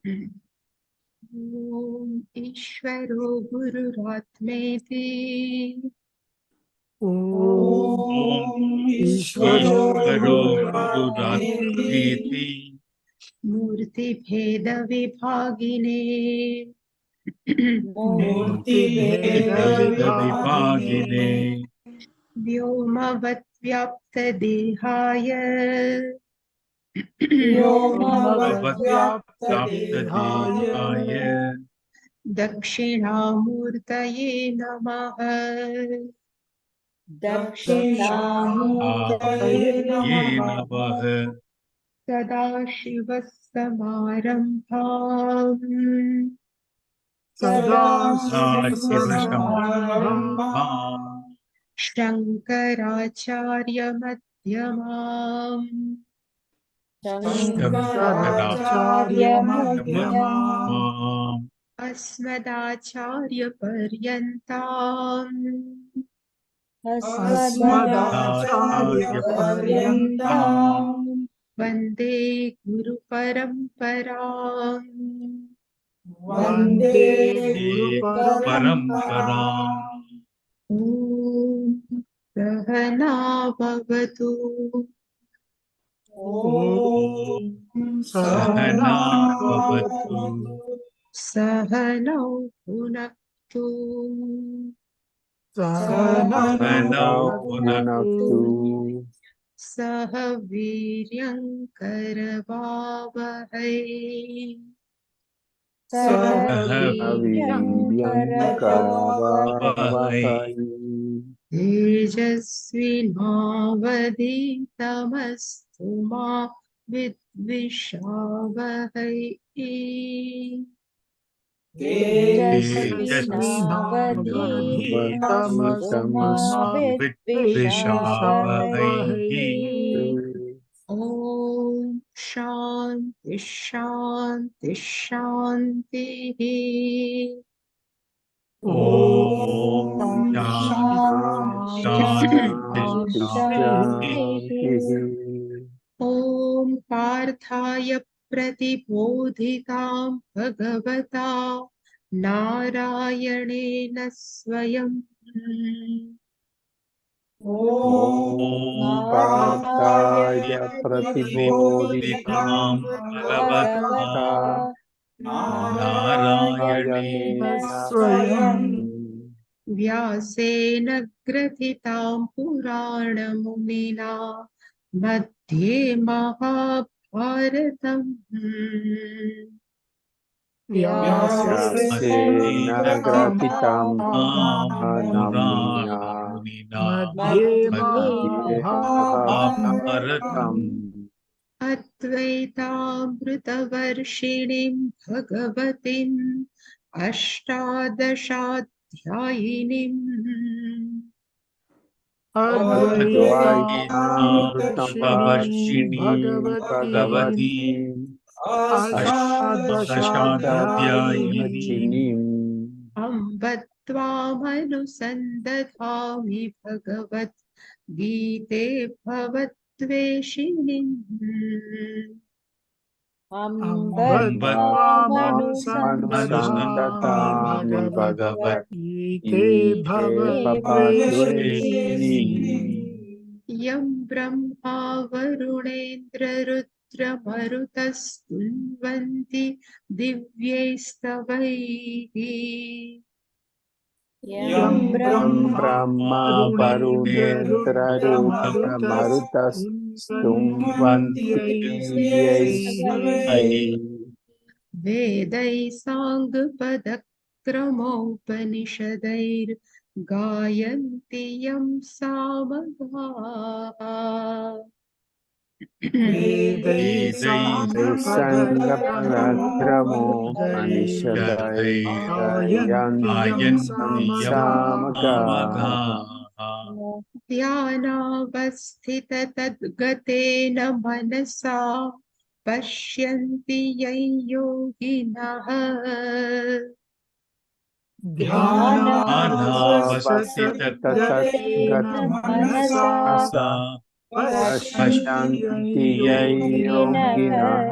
ओम ईश्वरो गुरुरात्मेति ओम ईश्वरो गुरुरात्मेति मूर्तिभेद विभागिने मूर्तिभेद विभागिने व्योमवत् व्याप्त देहाय व्योमवद्व्याप्तदेहाय दक्षिणामूर्तये नमः। दक्षिणामूर्तये नमः। सदाशिवसमारम्भाम् सदाशिवसमारम्भाम् शङ्कराचार्यमध्यमाम् शङ्कराचार्यमध्यमाम् अस्मदाचार्यपर्यन्ताम् अस्मदाचार्यपर्यन्ताम् वन्दे गुरुपरम्पराम्। वन्दे गुरुपरम्पराम्। ॐ सहना भवतु ॐ सहना भवतु सहनौ भुनक्तु सहनौ भुनक्तु सह वीर्यङ्करवावहै सह वीर्यङ्करवावहै तेजस्विनावधीतमस्तु मा विद्विषावहै। तेजस्विनावधीतमस्तु मा विद्विषावहै। ॐ शान्ति शान्ति शान्तिः। ॐ शान्ति शान्तिः। ॐ पार्थाय प्रतिबोधितां भगवता नारायणेन स्वयं ॐ पार्थाय प्रतिबोधितां भगवता नारायणेन स्वयं व्यासेन ग्रथितां पुराणमुनिना मध्ये महाभारतम् व्यासेन ग्रथितां पुराणमुनिना मध्ये महाभारतम् अद्वैतामृतवर्षिणीं भगवतीम् अष्टादशाध्यायिनीम् अद्वैतामृतवर्षिणीं भगवतीम् अष्टादशाध्यायिनीम् अम्ब त्वामनुसन्दधामि भगवद्गीते भवद्वेषिणीम् अम्ब त्वामनुसन्दधामि भगवद्गीते भवद्वेषिणीम् यं ब्रह्मा वरुणेन्द्ररुद्रमरुतस्तुन्वन्ति दिव्यैस्तवैः यं ब्रह्मा वरुणेन्द्ररुद्रमरुतस्तुन्वन्ति दिव्यैः वेदैः साङ्गपदक्रमोपनिषदैर्गायन्ति यं सामगाः सामगाः ध्यानावस्थिततद्गतेन मनसा पश्यन्ति यं योगिनः ध्यानावस्थिततद्गतेन मनसा पश्यन्ति यं योगिनः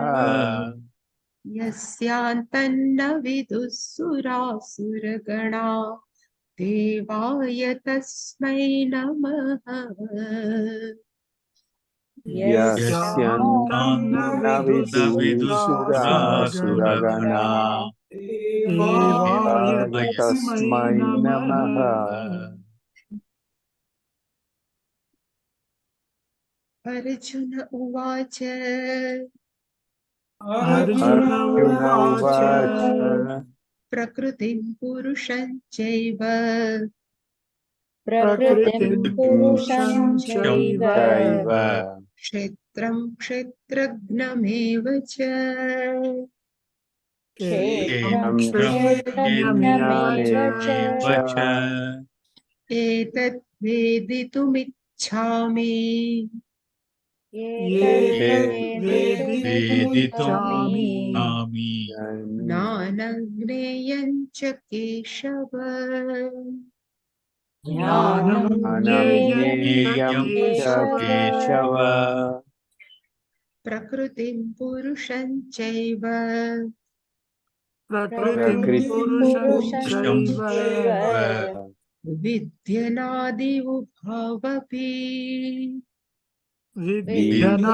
यस्यान्तन्न विदुः सुरासुरगणा देवाय तस्मै नमः। यस्यान्तं न विदुषुरासुरगणा देवाय देवाय तस्मै तस्मै नमः। नमः। अर्जुन उवाच अर्जुन अर्जुन उवाच उवाच प्रकृतिं पुरुषं चैव प्रकृतिं पुरुषं चैव चैव क्षेत्रं क्षेत्रज्ञमेव च क्षेत्रं तं क्षेत्रज्ञमेव च क्षेत्रज्ञमेव च एतद् वेदितुमिच्छामि एतद्वेदितुमिच्छामि ज्ञानज्ञेयं च केशव ज्ञानं ज्ञेयं च ज्ञेयं च केशव केशव प्रकृतिं पुरुषं चैव प्रकृतिं प्रकृतिं पुरुषं पुरुषं चैव चैव विद्यनादि उभावपि विध्यनादिवुभावपि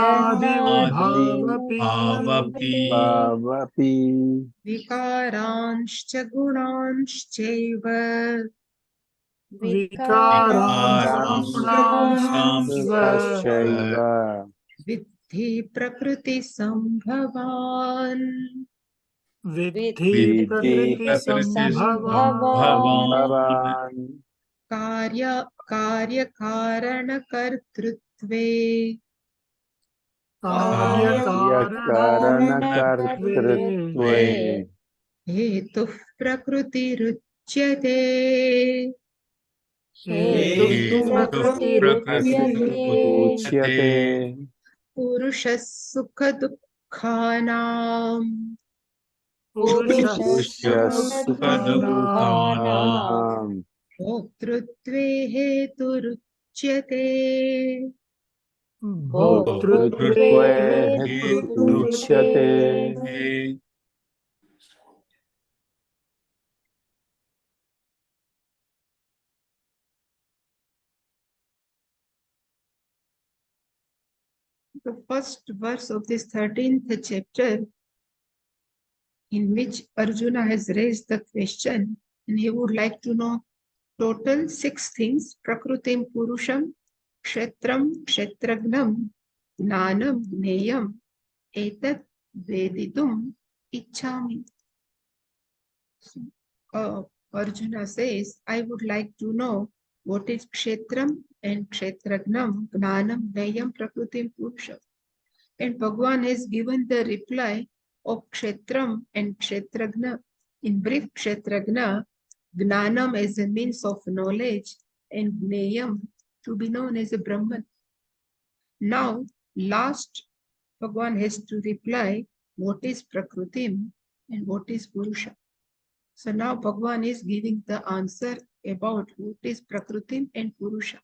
विद्यानादिभावपि विकारांश्च गुणांश्चैव विकारांश्च गुणांश्चैव कारांश्चैव विद्धि प्रकृतिसम्भवान् विद्धि विद्धि प्रकृतिसम्भवान् प्रकृतिसम्भवान् कार्यकारणकर्तृत्वे कार्यकारणकर्तृत्वे कार्यकारणकर्तृत्वे हेतुः प्रकृतिरुच्यते हेतुः प्रकृतिरुच्यते प्रकृतिरुच्यते पुरुषः सुखदुःखानां पुरुषः पुरुषस्य सुखदुःखानां सुखदुःखानां भोक्तृत्वे हेतुरुच्यते भोक्तृत्वे भोक्तृत्वे हेतुरुच्यते हेतुरुच्यते। The first verse of this 13th chapter, in which Arjuna has raised the question, and he would like to know total 6 things: Prakrutim Purusham, Kshetram Kshetragnam, Gnanam Gneyam, Etat Veditum Ichchami. Arjuna says, I would like to know what is Kshetram and Kshetragnam, Gnanam Gneyam, Prakrutim Purusham. And Bhagavan has given the reply of Kshetram and Kshetragna. In brief, Kshetragna, Gnanam as a means of knowledge, and Gneyam to be known as a Brahman. Now, last, Bhagavan has to reply what is Prakrutim and what is Purusha. So now Bhagavan is giving the answer about what is Prakrutim and Purusha.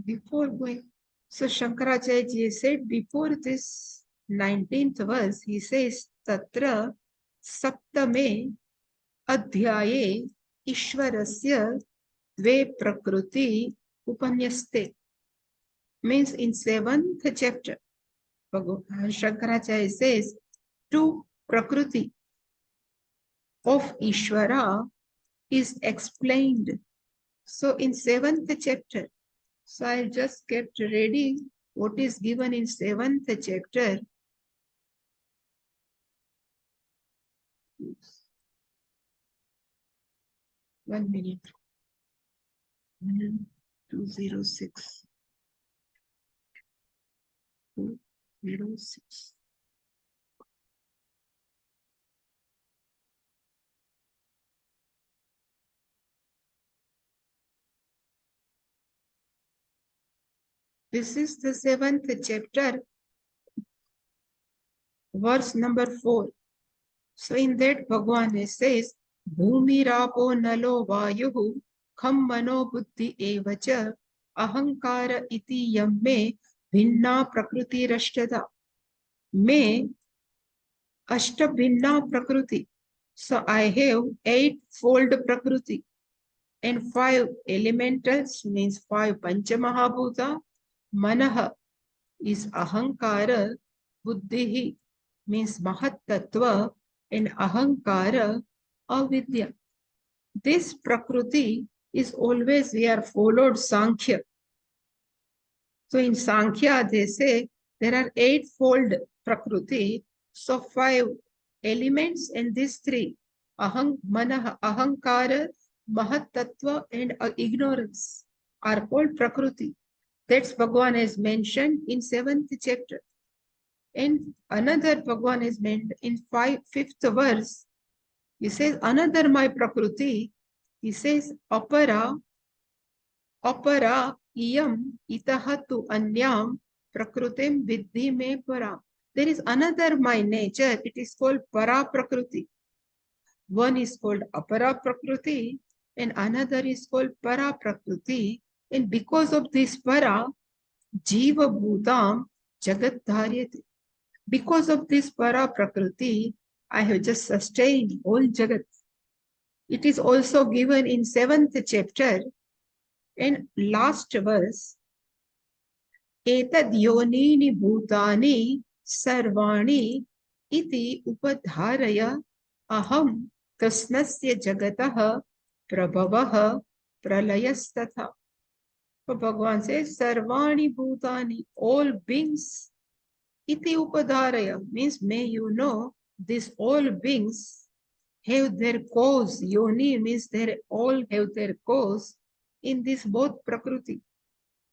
Before going, so Shankaracharya said before this 19th verse, he says, Tatra Saptame Adhyaye Ishwarasya Dve Prakruti Upanyaste. Means in 7th chapter, Shankaracharya says, two Prakruti of Ishvara is explained. So in 7th chapter, so I just kept ready what is given in 7th chapter. Oops. 1 minute. 206. 206. This is the 7th chapter, verse number 4. So in that Bhagavan says, Bhumi Rapo Nalo Vayuhu kham mano buddhi evacha ahankara iti yam me bhinna prakriti rashtada. Me ashta bhinna prakriti. So I have eightfold prakriti and five elementals, means five panchamahabhuta. Manaha is ahankara, buddhihi means mahat tattva, and ahankara avidya. This prakriti is always, we are followed Sankhya. So in Sankhya they say there are eightfold prakriti, so five elements and these three, manaha, ahankara, mahat tattva, and ignorance are called prakriti. That's Bhagavan has mentioned in 7th chapter. And another Bhagavan has mentioned in 5th verse. He says, another my prakriti, he says, apara iyam itahatu anyam prakrutim viddhi me para. There is another my nature, it is called para prakriti. One is called apara prakriti and another is called para prakriti. And because of this para, jiva bhutam jagat dharyate. Because of this para prakriti, I have just sustained whole jagat. It is also given in 7th chapter and last verse. Etad yonini bhutani sarvani iti upadharaya aham krishnasya jagatah prabhavah pralayastatha. So Bhagavan says, sarvani bhutani, all beings. Iti upadharaya means, may you know, these all beings have their cause. Yoni means they all have their cause in this both prakriti.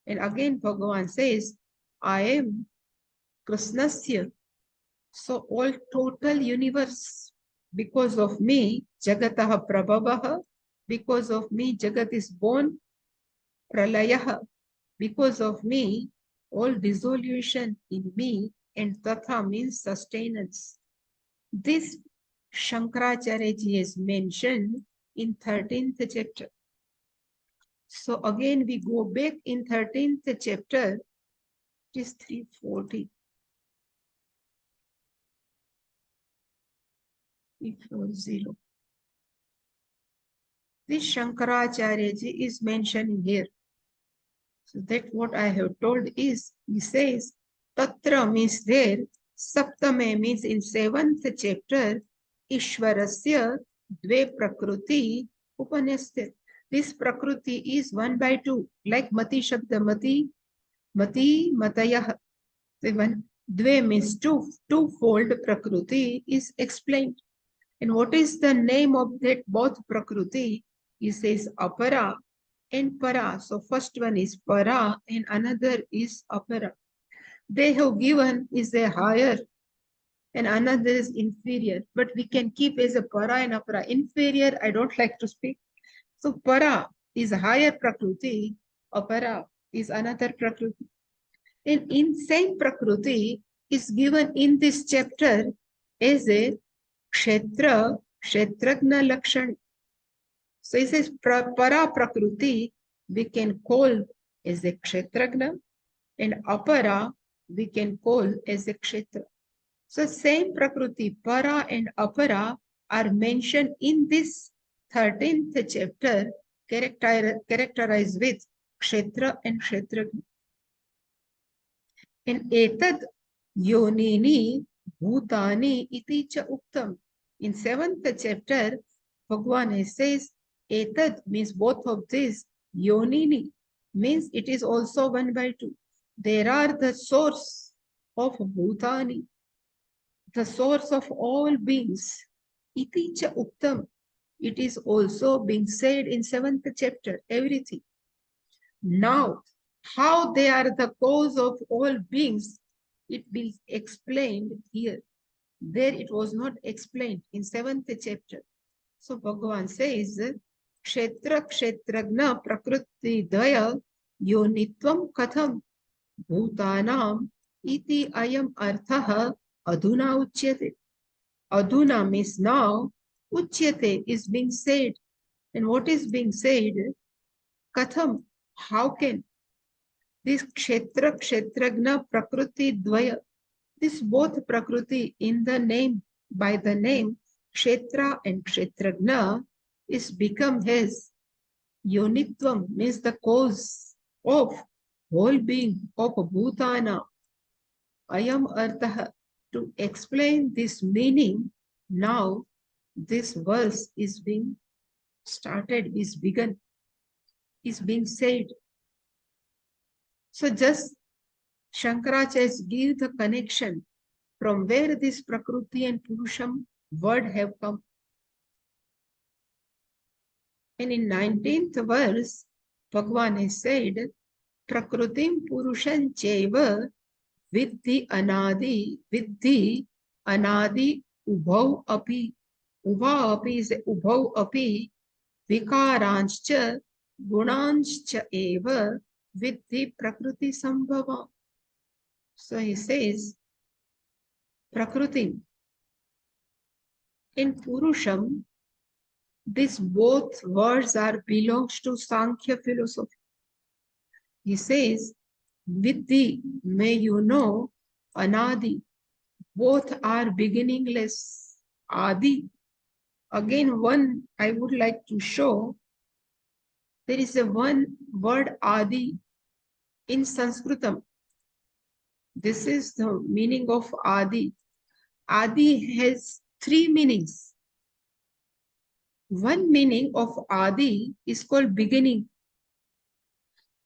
And again Bhagavan says, I am Krishnasya. So all total universe, because of me, Jagataha Prabhavaha, because of me, Jagat is born, Pralayaha, because of me, all dissolution in me, and Tatha means sustenance. This Shankaracharya ji has mentioned in 13th chapter. So again we go back in 13th chapter, it is 340. 340. This Shankaracharya ji is mentioning here. So that what I have told is, he says, Tatra means there, Saptame means in 7th chapter, Ishwarasya Dve Prakruti Upanasya. This Prakriti is 1 by 2, like Mati Shabda Mati, Mati Matayah. Dve means twofold Prakriti is explained. And what is the name of that both Prakriti? He says Apara and Para. So first one is Para and another is Apara. They have given is a higher and another is inferior, but we can keep as a Para and Apara. Inferior, I don't like to speak. So Para is a higher Prakriti, Apara is another Prakriti. And in same Prakriti is given in this chapter as a Kshetra, Kshetragna Lakshani. So it says Para Prakriti we can call as a Kshetragna and Apara we can call as a Kshetra. So same Prakriti, Para and Apara are mentioned in this 13th chapter, characterized with Kshetra and Kshetragna. And Etad Yonini Bhutani iti cha uktam. In 7th chapter, Bhagavan says, Etad means both of these, Yonini means it is also 1 by 2. There are the source of Bhutani, the source of all beings. Iti cha uktam. It is also being said in 7th chapter, everything. Now, how they are the cause of all beings, it will explained here. There it was not explained in 7th chapter. So Bhagavan says, Kshetra Kshetragna Prakriti Daya Yonitvam Katham Bhutanam Iti Ayam Arthaha Aduna Uchyate. Aduna means now, Uchyate is being said. And what is being said? Katham, how can this Kshetra, Kshetragna, Prakriti, Dvaya, this both Prakriti in the name, by the name Kshetra and Kshetragna is become his Yonitvam, means the cause of whole being of Bhutana. Ayam Artha. To explain this meaning, now this verse is being started, is begun, is being said. So just Shankaracharya give the connection from where this Prakriti and Purusham word have come. And in 19th verse, Bhagavan has said, Prakrutim Purusham Cheva Vidhi Anadi Ubhau Api. Ubha Api is Ubhau Api Vikarancha Gunancha Eva Vidhi Prakriti Sambhava. So he says, Prakrutim and Purusham, these both words are belongs to Sankhya philosophy. He says, Vidhi, may you know, Anadi, both are beginningless. Adi. Again, one I would like to show, there is a one word Adi in Sanskritam. This is the meaning of Adi. Adi has three meanings. One meaning of Adi is called beginning.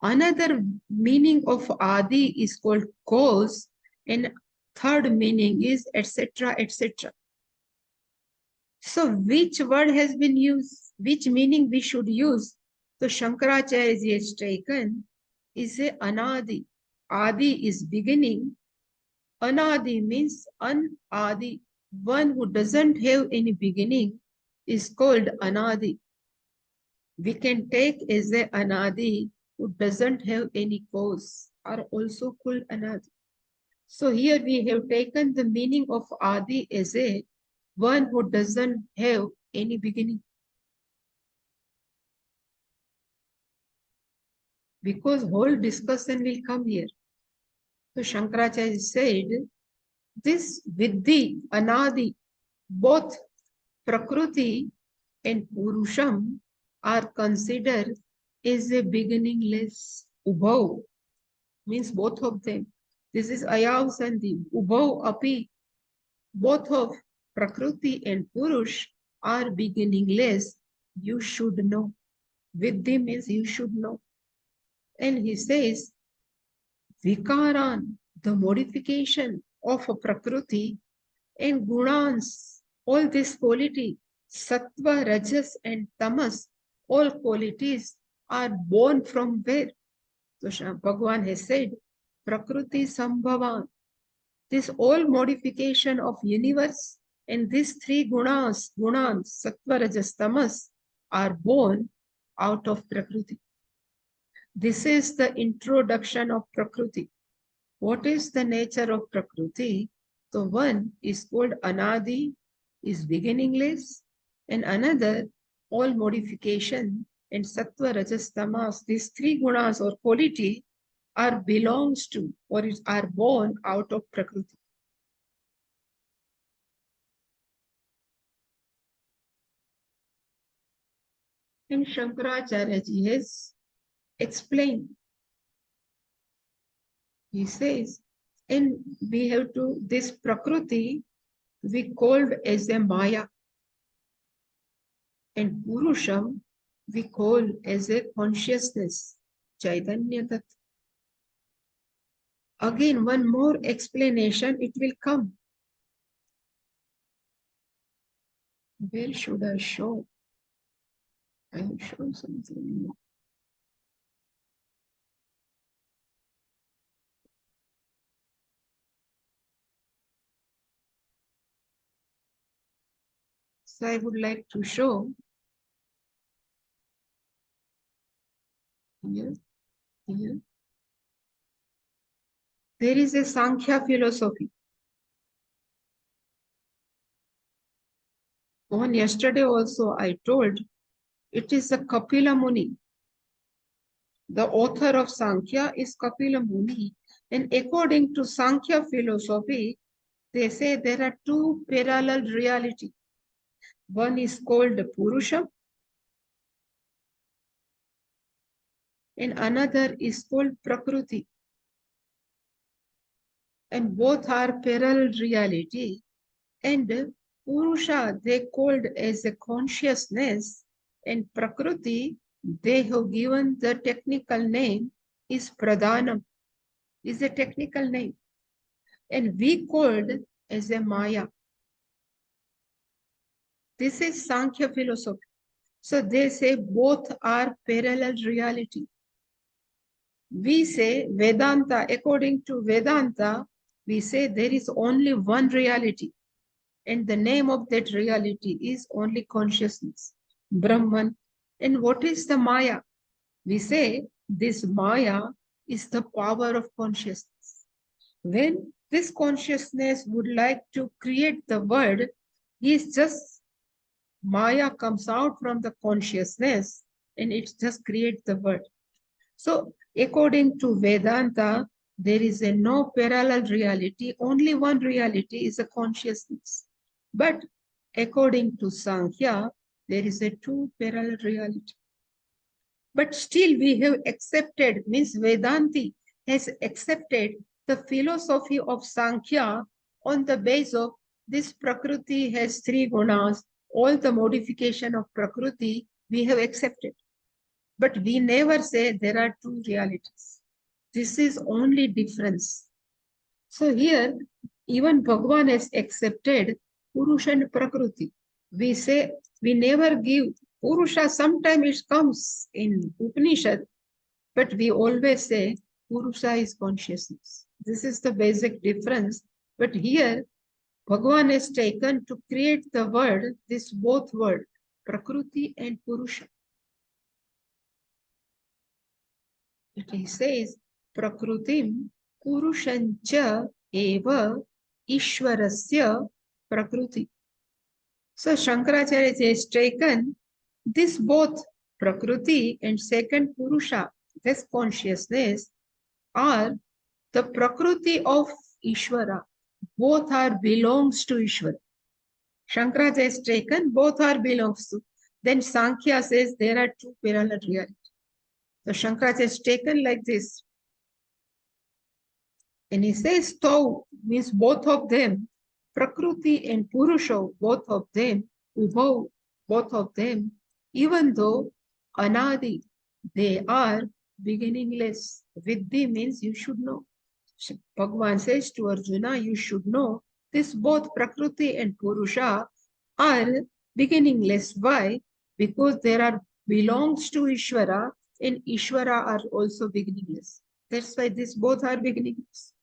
Another meaning of Adi is called cause, and third meaning is etc. etc. So which word has been used? Which meaning we should use? So Shankaracharya has taken is a Anadi. Adi is beginning. Anadi means unadi. One who doesn't have any beginning is called Anadi. We can take as a Anadi who doesn't have any cause are also called Anadi. So here we have taken the meaning of Adi as a one who doesn't have any beginning. Because whole discussion will come here. So Shankaracharya said, this Vidhi, Anadi, both Prakriti and Purusham are considered as a beginningless. Ubhau means both of them. This is Ayav Sandhi. Ubhau Api, both of Prakriti and Purush are beginningless. You should know. Vidhi means you should know. And he says, Vikaran, the modification of a Prakriti, and Gunans, all this quality, Sattva, Rajas and Tamas, all qualities are born from where? So Bhagavan has said, Prakriti Sambhavan. This all modification of universe and these three gunans, Sattva, Rajas, Tamas, are born out of Prakriti. This is the introduction of Prakriti. What is the nature of Prakriti? So one is called Anadi, is beginningless, and another, all modification, and Sattva, Rajas, Tamas, these three gunas or quality are belongs to or are born out of Prakriti. And Shankaracharya ji has explained. He says, and we have to, this Prakriti we called as a Maya, and Purusham we call as a consciousness, Chaitanya Tattva. Again, one more explanation, it will come. Where should I show? I have shown something. So I would like to show here, here. There is a Sankhya philosophy. On yesterday also I told, it is a Kapila Muni. The author of Sankhya is Kapila Muni. And according to Sankhya philosophy, they say there are two parallel realities. One is called Purusha and another is called Prakriti. And both are parallel reality. And Purusha they called as a consciousness, and Prakriti they have given the technical name is Pradhanam, is a technical name. And we called as a Maya. This is Sankhya philosophy. So they say both are parallel reality. We say Vedanta, according to Vedanta, we say there is only one reality. And the name of that reality is only consciousness, Brahman. And what is the Maya? We say this Maya is the power of consciousness. When this consciousness would like to create the world, is just Maya comes out from the consciousness and it just creates the world. So according to Vedanta, there is a no parallel reality, only one reality is a consciousness. But according to Sankhya, there is a two parallel reality. But still we have accepted, means Vedanti has accepted the philosophy of Sankhya on the basis of this Prakriti has three gunas, all the modification of Prakriti we have accepted. But we never say there are two realities. This is only difference. So here, even Bhagavan has accepted Purusha and Prakriti. We say, we never give Purusha, sometimes it comes in Upanishad, but we always say Purusha is consciousness. This is the basic difference. But here, Bhagavan has taken to create the word, this both word, Prakriti and Purusha. He says, Prakrutim Purushancha eva Ishwarasya Prakriti. So Shankaracharya has taken this both Prakriti and second Purusha, this consciousness, are the Prakriti of Ishvara. Both are belongs to Ishvara. Shankaracharya has taken both are belongs to. Then Sankhya says there are two parallel realities. So Shankaracharya has taken like this. And he says Tau means both of them, Prakriti and Purusha, both of them, Ubhav, both of them, even though Anadi, they are beginningless. Vidhi means you should know. Bhagavan says to Arjuna, you should know this both Prakriti and Purusha are beginningless. Why? Because there are belongs to Ishvara and Ishvara are also beginningless. That's why these both are beginningless.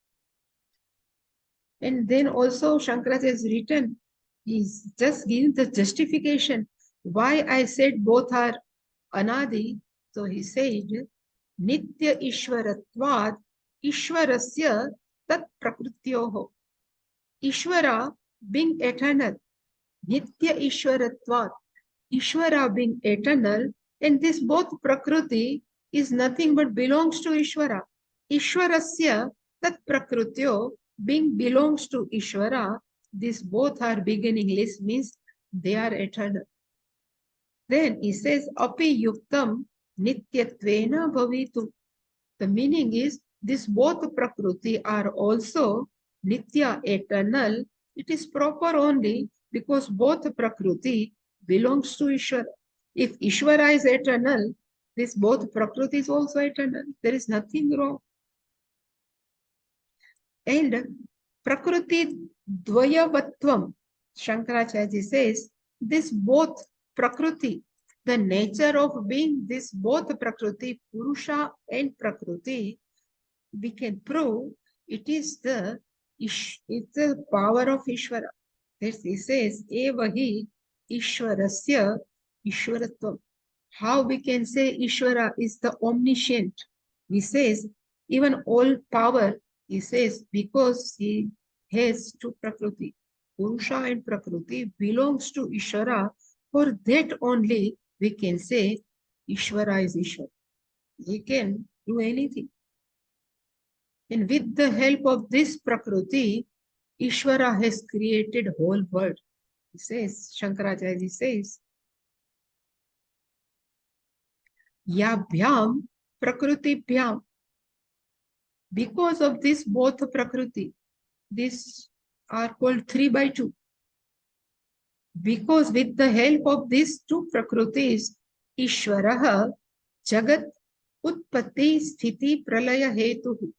And then also Shankaracharya has written, he's just giving the justification why I said both are Anadi. So he said, Nitya Ishwaratvad Ishwarasya Tat Prakrityoho. Ishvara being eternal, Nitya Ishwaratvad, Ishvara being eternal, and this both Prakriti is nothing but belongs to Ishvara. Ishwarasya Tat Prakrityo being belongs to Ishvara, these both are beginningless, means they are eternal. Then he says, Api Yuktam Nityatvena Bhavitu. The meaning is, these both Prakriti are also Nitya, eternal. It is proper only because both Prakriti belongs to Ishvara. If Ishvara is eternal, this both Prakriti is also eternal. There is nothing wrong. And Prakriti Dvayavatvam, Shankaracharya says, this both Prakriti, the nature of being this both Prakriti, Purusha and Prakriti, we can prove it is the power of Ishvara. This he says, Evahi Ishwarasya Ishwaratvam. How we can say Ishvara is the omniscient? He says, even all power, he says, because he has two Prakriti. Purusha and Prakriti belongs to Ishvara. For that only we can say Ishvara is Ishvara. He can do anything. And with the help of this Prakriti, Ishvara has created whole world. He says, Shankaracharya says, Yabhyam Prakrutibhyam. Because of this both Prakriti, these are called 3 by 2. Because with the help of these two Prakritis, Ishvaraha Jagat Utpatti Sthiti Pralaya Hetuhu.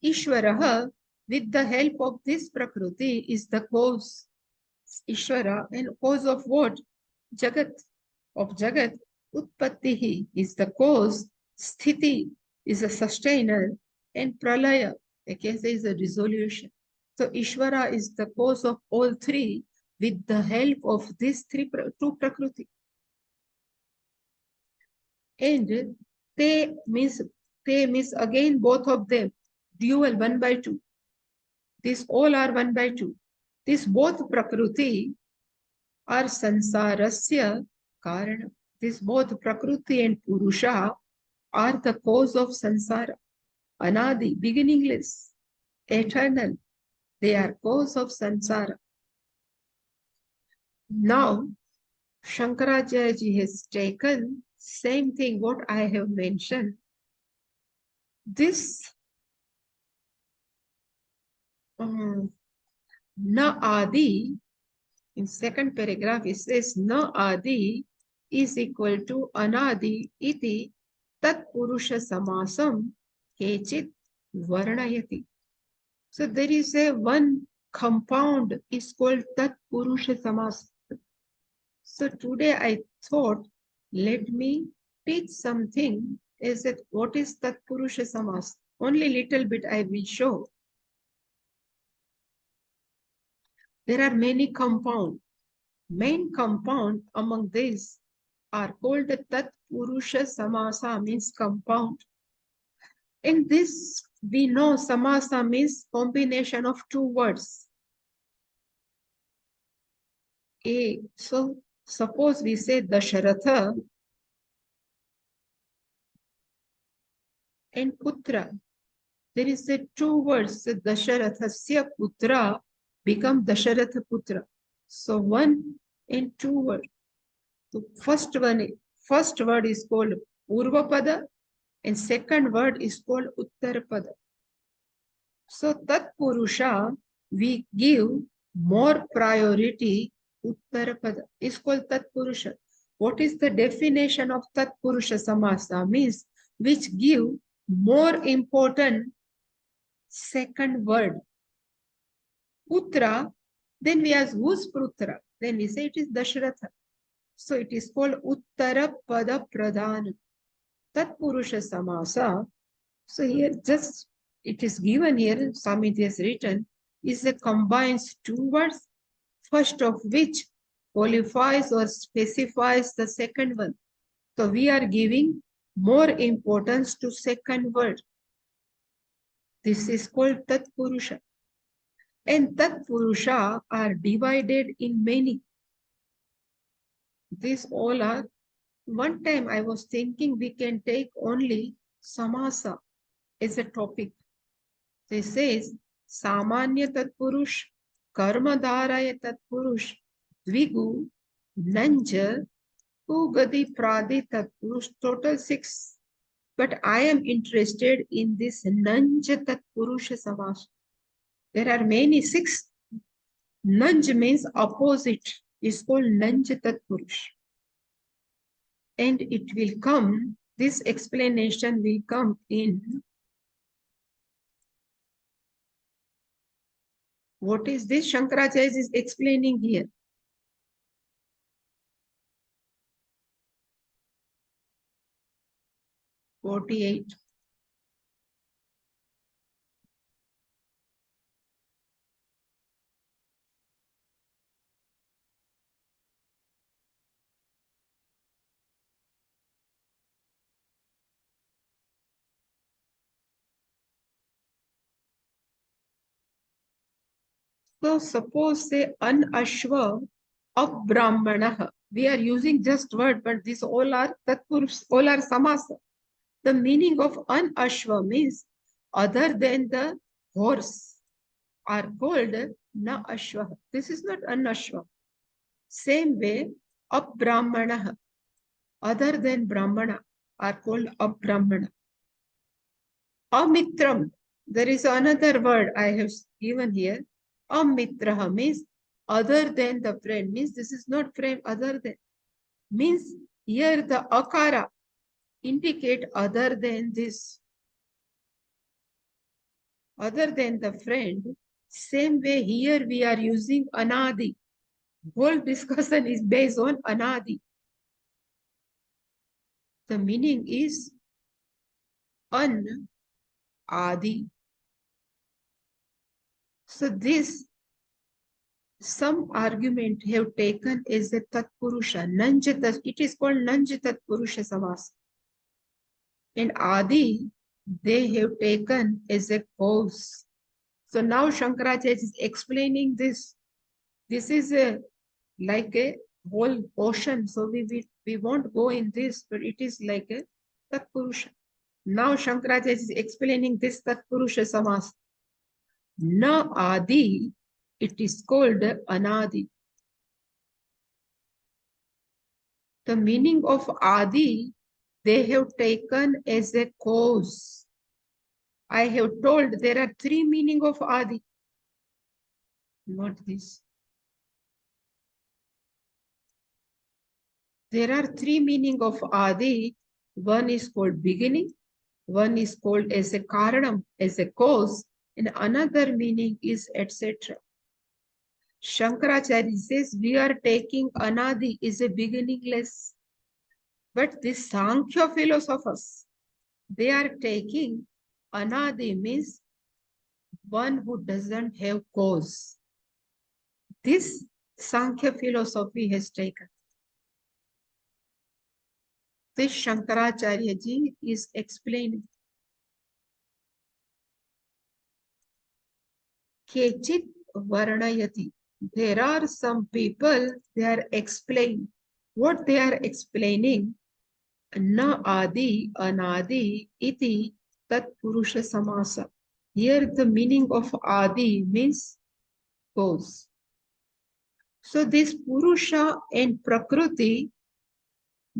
Ishvaraha, with the help of this Prakriti, is the cause. Ishvara, and cause of what? Jagat, of Jagat. Utpattihi is the cause. Sthiti is a sustainer. And Pralaya, I can say, is a dissolution. So Ishvara is the cause of all three with the help of these two Prakriti. And they means again both of them, dual 1 by 2. These all are 1 by 2. These both Prakriti are Sansarasya Karana. These both Prakriti and Purusha are the cause of Sansara. Anadi, beginningless, eternal. They are cause of Sansara. Now, Shankaracharya ji has taken same thing what I have mentioned. This Na Adi, in second paragraph it says Na Adi is equal to Anadi iti Tat Purusha Samasam Kechit Varnayati. So there is a one compound is called Tat Purusha Samasam. So today I thought, let me teach something. Is that what is Tat Purusha Samas? Only little bit I will show. There are many compounds. Main compound among these are called the Tat Purusha Samasa, means compound. In this, we know Samasa means combination of two words. So suppose we say Dasharatha and Putra. There is a two words, Dasharathasya Putra become Dasharatha Putra. So one and two words. So first word is called Purvapada and second word is called Uttarapada. So Tat Purusha, we give more priority. Uttarapada is called Tat Purusha. What is the definition of Tat Purusha Samasa? Means which give more important second word. Putra, then we ask whose Putra? Then we say it is Dasharatha. So it is called Uttara Pada Pradhan. Tat Purusha Samasa. So here just it is given here, Samiti has written, is a combines two words, first of which qualifies or specifies the second one. So we are giving more importance to second word. This is called Tat Purusha. And Tat Purusha are divided in many. These all are, one time I was thinking we can take only Samasa as a topic. This says, Samanya Tat Purush, Karma Dharaya Tat Purush, Dvigu, Nanja, Ugadi Pradi Tat Purush, total 6. But I am interested in this Nanja Tat Purusha Samasa. There are many 6. Nanj means opposite, is called Nanj Tat Purush. And it will come, this explanation will come in. What is this? Shankaracharya is explaining here. (48). So suppose say an ashva of brahmanah. We are using just word, but these all are tatpurush, all are samasa. The meaning of an-ashva means other than the horse are called na-ashva. This is not an-ashva. Same way, ab-brahmana, other than brahmana, are called ab-brahmana. Amitram, there is another word I have given here. Amitraha means other than the friend, means this is not friend, other than. Means here the akara indicate other than this. Other than the friend, same way here we are using anadi. Whole discussion is based on anadi. The meaning is an-adi. So this, some argument have taken as a tatpurusha. It is called Nanj tatpurusha samasa. And adi, they have taken as a cause. So now Shankaracharya is explaining this. This is like a whole ocean. So we won't go in this, but it is like a tatpurusha. Now Shankaracharya is explaining this tatpurusha samasa. Na adi, it is called anadi. The meaning of adi, they have taken as a cause. I have told there are three meanings of adi. Not this. There are three meanings of adi. One is called beginning, one is called as a karanam, as a cause, and another meaning is etc. Shankaracharya says we are taking anadi is a beginningless. But the Sankhya philosophers, they are taking anadi means one who doesn't have cause. This Sankhya philosophy has taken. This Shankaracharya ji is explaining. Kechit varnayati. There are some people, they are explaining. What they are explaining, na adi, anadi, iti, tat purusha samasa. Here the meaning of adi means cause. So this purusha and prakriti,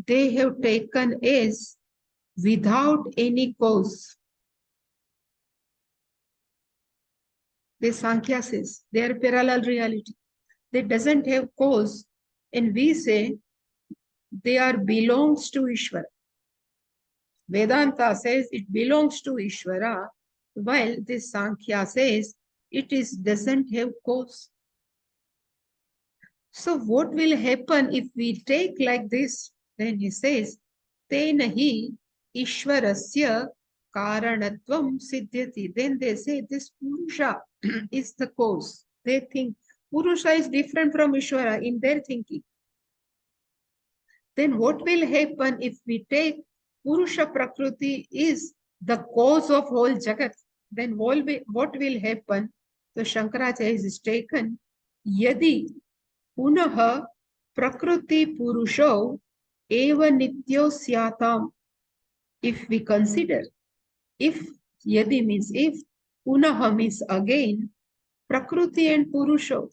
they have taken as without any cause. The Sankhya says they are parallel reality. They doesn't have cause, and we say they are belongs to Ishvara. Vedanta says it belongs to Ishvara, while this Sankhya says it doesn't have cause. So what will happen if we take like this? Then he says, Tenahi Ishvarasya Karanatvam Siddhyati. Then they say this Purusha is the cause. They think Purusha is different from Ishvara in their thinking. Then what will happen if we take Purusha Prakriti is the cause of whole Jagat? Then what will happen? So Shankaracharya is taken, Yadi Punaha Prakriti Purusho Eva Nityo Syatam. If we consider, if Yadi means if, Punaha means again, Prakriti and Purusho,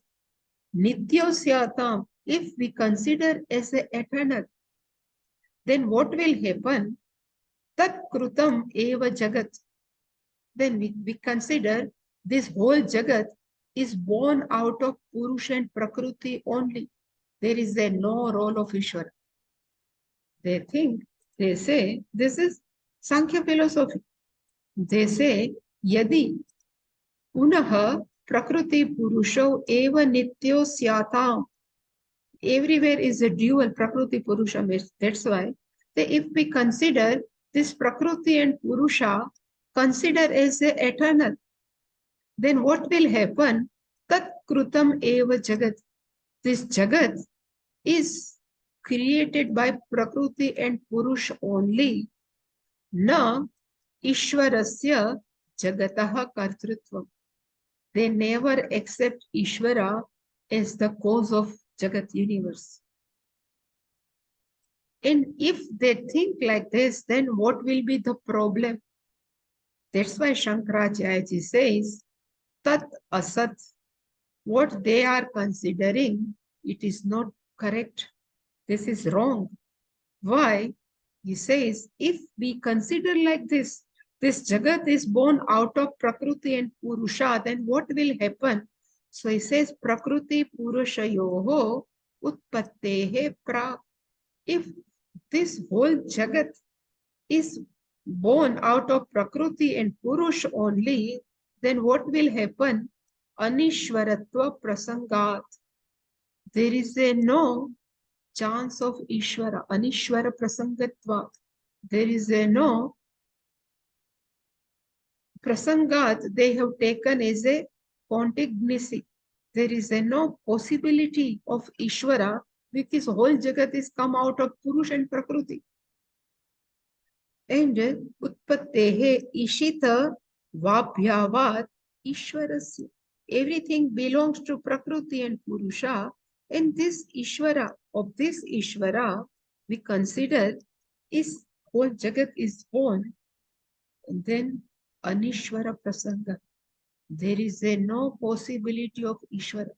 Nityo Syatam, if we consider as a eternal, then what will happen? Tat Krutam Eva Jagat. Then we consider this whole Jagat is born out of Purusha and Prakriti only. There is no role of Ishvara. They say, this is Sankhya philosophy. They say, Yadi Punaha Prakriti Purusho Eva Nityo Syatam. Everywhere is a dual Prakriti Purusha. That's why if we consider this Prakriti and Purusha, consider as a eternal, then what will happen? Tat Krutam Eva Jagat. This Jagat is created by Prakriti and Purusha only. Na Ishvarasya Jagataha Kartrutvam. They never accept Ishvara as the cause of Jagat universe. And if they think like this, then what will be the problem? That's why Shankaracharya says, Tat Asat, what they are considering, it is not correct. This is wrong. Why? He says, if we consider like this Jagat is born out of Prakriti and Purusha, then what will happen? So he says, Prakriti Purushayoho Utpattehe Pra. If this whole Jagat is born out of Prakriti and Purush only, then what will happen? Anishwaratva Prasangat. There is no chance of Ishvara, Anishwara Prasangatva. There is no Prasangat, they have taken as a contingency. There is no possibility of Ishvara because whole Jagat is come out of Purush and Prakriti. And Utpattehe Ishita Vabhyavat Ishwarasya. Everything belongs to Prakriti and Purusha. And this Ishvara, of this Ishvara, we consider is whole Jagat is born. And then Anishwara Prasanga. There is no possibility of Ishvara.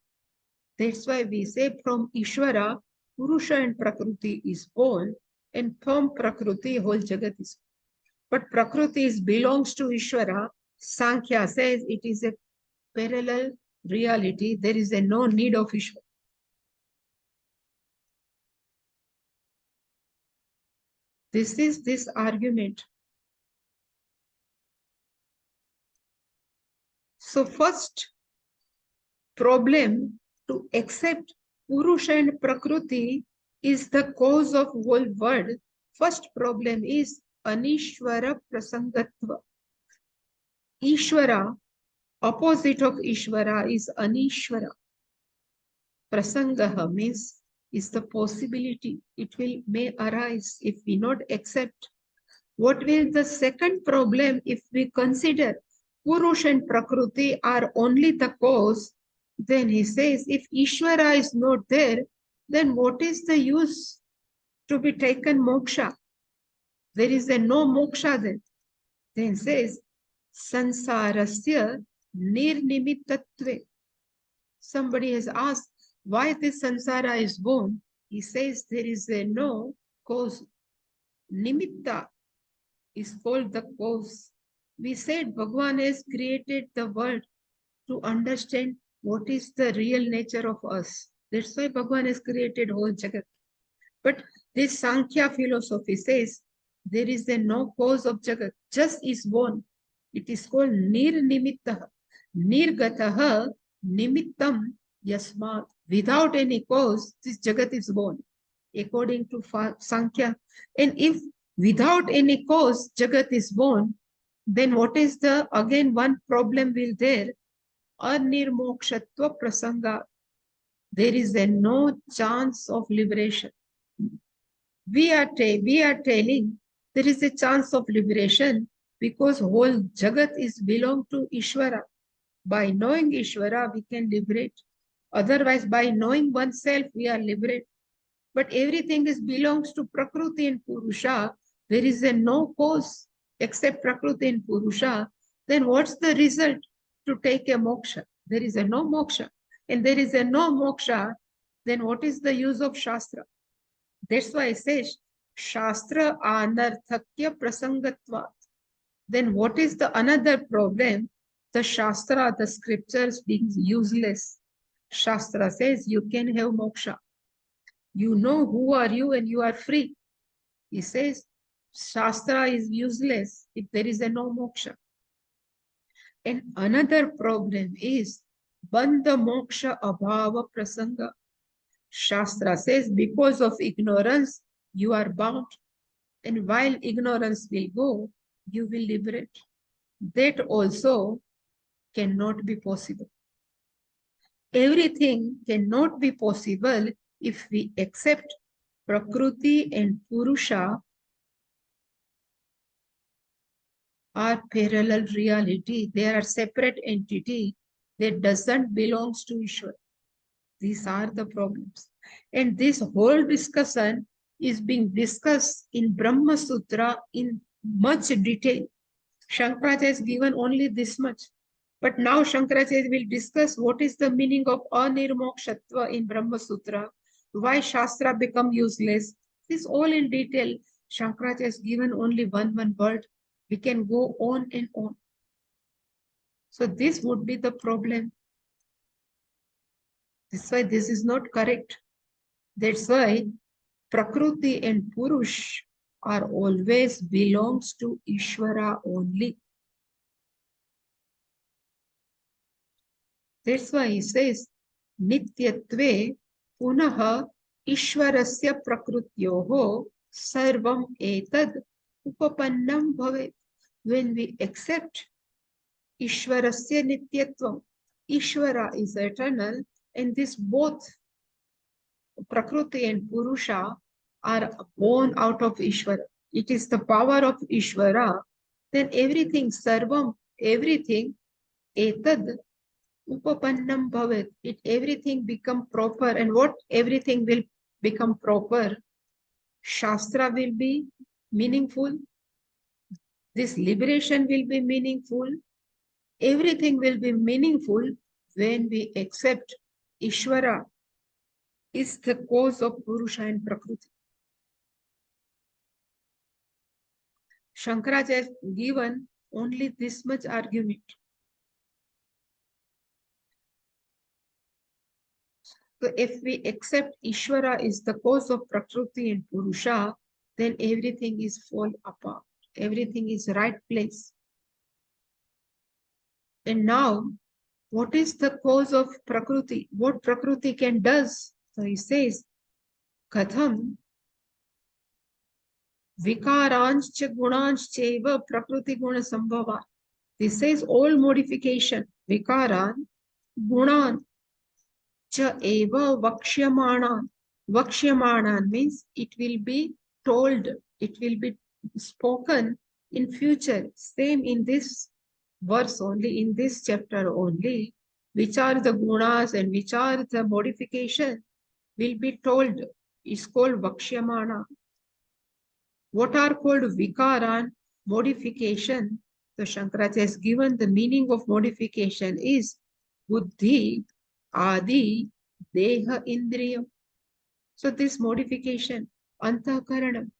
That's why we say from Ishvara, Purusha and Prakriti is born, and from Prakriti, whole Jagat is born. But Prakriti belongs to Ishvara. Sankhya says it is a parallel reality. There is no need of Ishvara. This is this argument. So first problem to accept Purusha and Prakriti is the cause of whole world. First problem is Anishwara Prasangatva. Ishvara, opposite of Ishvara is Anishwara. Prasangaha means is the possibility. It may arise if we not accept. What will the second problem if we consider Purusha and Prakriti are only the cause? Then he says, if Ishvara is not there, then what is the use to be taken moksha? There is no moksha then. Then says, Sansarasya nirnimittatve. Somebody has asked, why this sansara is born? He says, there is no cause. Nimitta is called the cause. We said Bhagavan has created the world to understand what is the real nature of us. That's why Bhagavan has created whole Jagat. But this Sankhya philosophy says there is no cause of Jagat, just is born. It is called Nirnimittaha. Nirgataha Nimittam Yasmat. Without any cause, this Jagat is born, according to Sankhya. And if without any cause Jagat is born, then what is the, again, one problem will there? Anirmokshatva prasanga. There is no chance of liberation. We are telling there is a chance of liberation because whole Jagat is belong to Ishvara. By knowing Ishvara, we can liberate. Otherwise, by knowing oneself, we are liberated. But everything is belongs to Prakriti and Purusha. There is no cause except Prakriti and Purusha. Then what's the result to take a moksha? There is no moksha. And there is no moksha, then what is the use of Shastra? That's why it says, Shastra anarthakya prasangatvat. Then what is the another problem? The Shastra, the scriptures being useless. Shastra says you can have moksha. You know who are you and you are free. He says Shastra is useless if there is no moksha. And another problem is Bandha moksha abhava prasanga. Shastra says because of ignorance you are bound, and while ignorance will go, you will liberate. That also cannot be possible. Everything cannot be possible if we accept Prakriti and Purusha are parallel reality. They are separate entity that doesn't belong to Ishwar. These are the problems. And this whole discussion is being discussed in Brahma Sutra in much detail. Shankaracharya has given only this much. But now Shankaracharya will discuss what is the meaning of anirmokshatva in Brahma Sutra, why Shastra become useless. This all in detail. Shankaracharya has given only one word. We can go on and on. So this would be the problem. That's why this is not correct. That's why Prakriti and Purush are always belongs to Ishvara only. That's why he says, Nityatve punaha Ishvarasya prakrutyoho sarvam etad upapannam bhavet. When we accept Ishvarasya nityatvam, Ishvara is eternal, and this both Prakriti and Purusha are born out of Ishvara. It is the power of Ishvara. Then everything, sarvam, everything, etad upapannam bhavet. It everything become proper. And what everything will become proper? Shastra will be meaningful. This liberation will be meaningful. Everything will be meaningful when we accept Ishvara is the cause of Purusha and Prakriti. Shankaracharya has given only this much argument. So if we accept Ishvara is the cause of Prakriti and Purusha, then everything is fall apart. Everything is right place. And now, what is the cause of Prakriti? What Prakriti can does? So he says, Katham Vikarancha Gunancheva Prakriti Guna Sambhava. This says all modification. Vikaran, Gunan, Cha Eva Vakshamanan. Vakshamanan means it will be told, it will be spoken in future. Same in this verse only, in this chapter only, which are the gunas and which are the modification will be told. Is called Vakshyamana. What are called Vikaran? Modification. So Shankaracharya has given the meaning of modification is Buddhi, Adi, Deha, Indriya. So this modification, Antakaranam,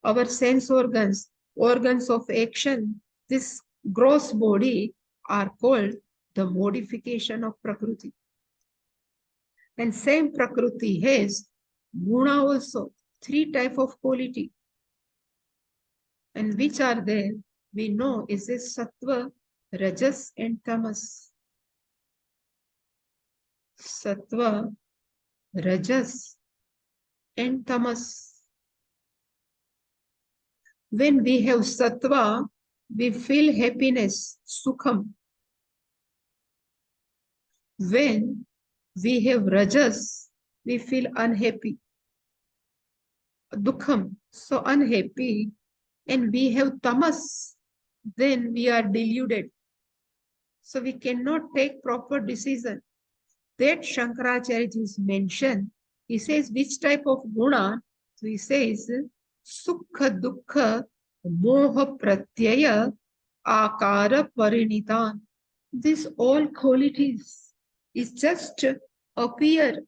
our sense organs, organs of action, this gross body are called the modification of Prakriti. And same Prakriti has Guna also, 3 types of quality. And which are there? We know is this Sattva, Rajas and Tamas. Sattva, Rajas and Tamas. When we have Sattva, we feel happiness, Sukham. When we have Rajas, we feel unhappy, Dukham, so unhappy. And we have Tamas, then we are deluded. So we cannot take proper decision. That Shankaracharya is mentioned. He says which type of guna? So he says Sukha Dukkha Moha Pratyaya Akara Parinitan. These all qualities is just appear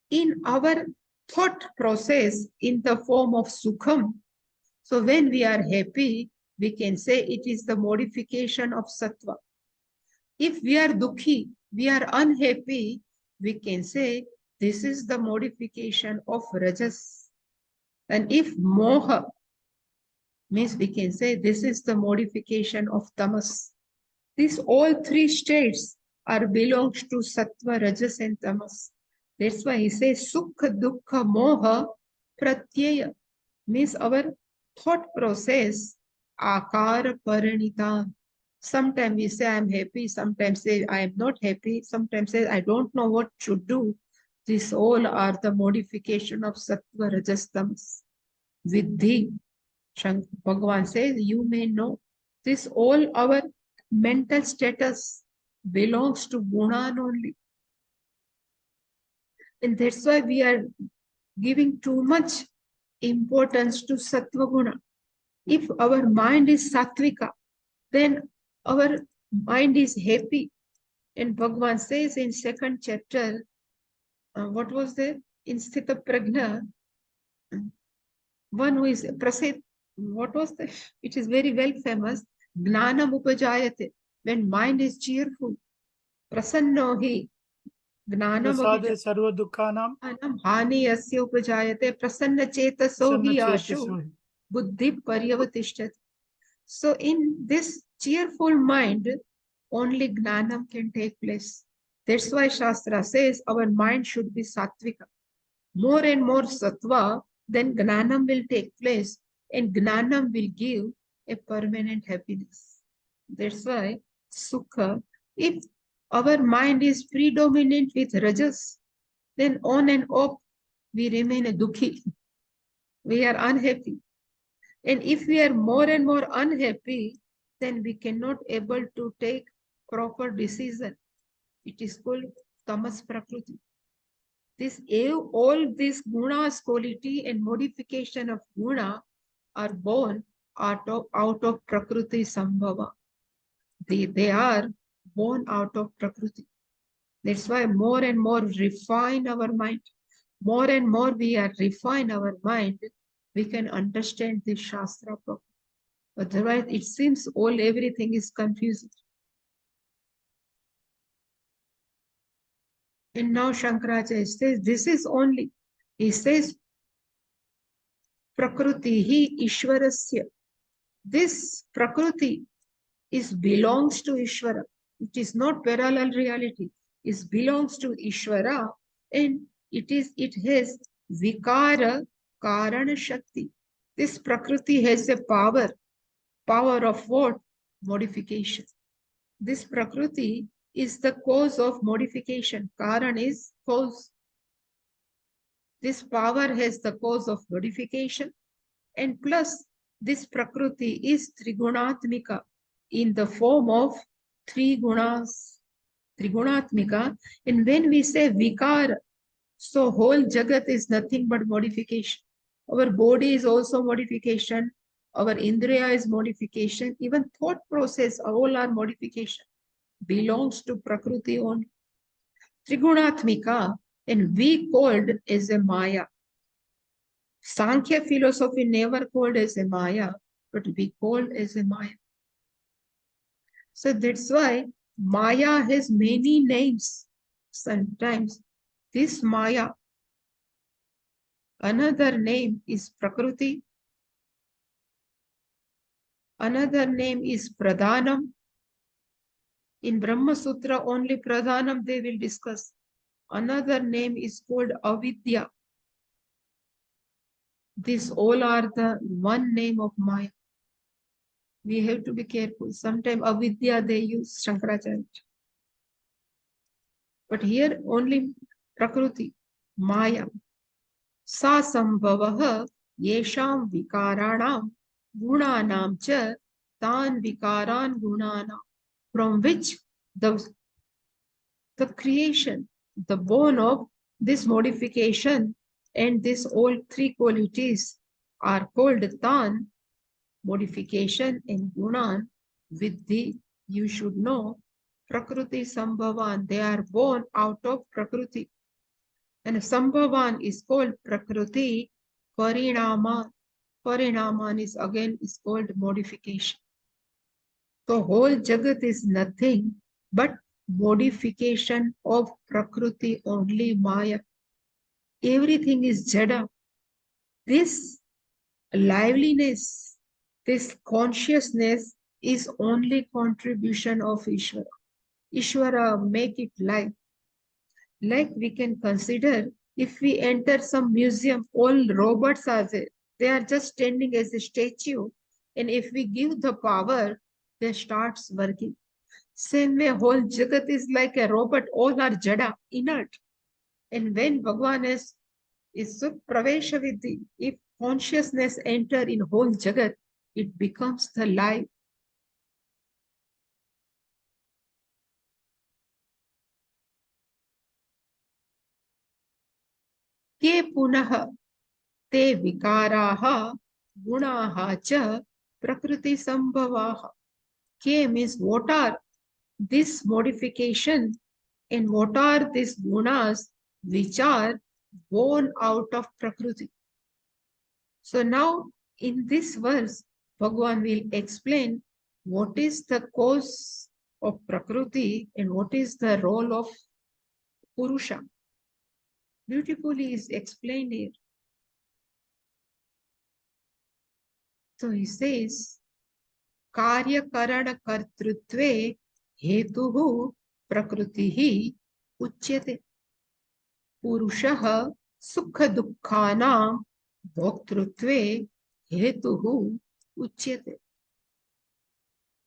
in our thought process in the form of Sukham. So when we are happy, we can say it is the modification of Sattva. If we are Dukhi, we are unhappy, we can say this is the modification of Rajas. And if Moha means we can say this is the modification of Tamas. These all 3 states are belongs to Sattva, Rajas and Tamas. That's why he says Sukha, Dukkha, Moha, Pratyaya means our thought process, Akara Paranita. Sometimes we say I am happy, sometimes say I am not happy, sometimes say I don't know what to do. These all are the modification of Sattva, Rajas, Tamas. Vidhi, Bhagavan says, you may know. This all our mental status belongs to Gunan only. And that's why we are giving too much importance to Sattva Guna. If our mind is Sattvika, then our mind is happy. And Bhagavan says in second chapter, what was there? In Sthita Prajna, one who is Prasid, what was that? It is very well famous. Gnanam upajayate. When mind is cheerful, prasanno hi. Gnanam Prasade sarva dukkanam hani asya upajayate. Prasanna chetaso sanna hi ashu. chetaso. Buddhi paryavatishtat. So in this cheerful mind, only gnanam can take place. That's why Shastra says our mind should be sattvika. More and more sattva, then gnanam will take place, and gnanam will give a permanent happiness. That's why sukha, if our mind is predominant with rajas, then on and off we remain a dukhi. We are unhappy. And if we are more and more unhappy, then we cannot able to take proper decision. It is called tamas prakriti. All these gunas, quality and modification of guna are born out of prakriti sambhava. They are born out of prakriti. That's why more and more refine our mind. More and more we are refine our mind, we can understand this Shastra properly. Otherwise, it seems everything is confusing. And now Shankaracharya says, this is only, he says, Prakriti hi Ishwarasya. This Prakriti belongs to Ishvara. It is not parallel reality. It belongs to Ishvara, and it has Vikara Karana Shakti. This Prakriti has a power of what? Modification. This Prakriti is the cause of modification. Karan is cause. This power has the cause of modification, and plus this Prakriti is Trigunatmika in the form of three gunas. Trigunatmika. And when we say Vikara, so whole Jagat is nothing but modification. Our body is also modification. Our Indriya is modification. Even thought process, all are modification. Belongs to Prakriti only. Trigunatmika, and we called as a Maya. Sankhya philosophy never called as a Maya, but we called as a Maya. So that's why Maya has many names. Sometimes this Maya, another name is Prakriti, another name is Pradhanam. In Brahma Sutra, only Pradhanam they will discuss. Another name is called Avidya. These all are the one name of Maya. We have to be careful. Sometimes Avidya they use Shankaracharya. But here only Prakriti, Maya. Sa sambhavaha yesham vikaranam gunanam cha tan vikaran gunanam. From which the creation, the born of this modification and these all three qualities are called tan, modification, and gunan, vidhi, you should know, prakriti sambhavan, they are born out of prakriti. And sambhavan is called prakriti parinama. Parinaman is called modification. The whole Jagat is nothing but modification of Prakriti only, Maya. Everything is Jada. This liveliness, this consciousness is only contribution of Ishvara. Ishvara make it live. Like we can consider, if we enter some museum, all robots are there. They are just standing as a statue. And if we give the power, they starts working. Same way, whole Jagat is like a robot, all are jada, inert. And when Bhagavan is pravesha vidhi, if consciousness enter in whole Jagat, it becomes the life. Ke punaha, te vikaraha gunaha cha prakriti sambhavaha. K means what are this modification and what are these gunas which are born out of prakriti. So now in this verse, Bhagavan will explain what is the cause of prakriti and what is the role of purusha. Beautifully is explained here. So he says, Karya Karana Kartrutve Hetuhu Prakritihi Uchyate Purushaha Sukha Dukkhana Bhoktrutve Hetuhu Uchyate.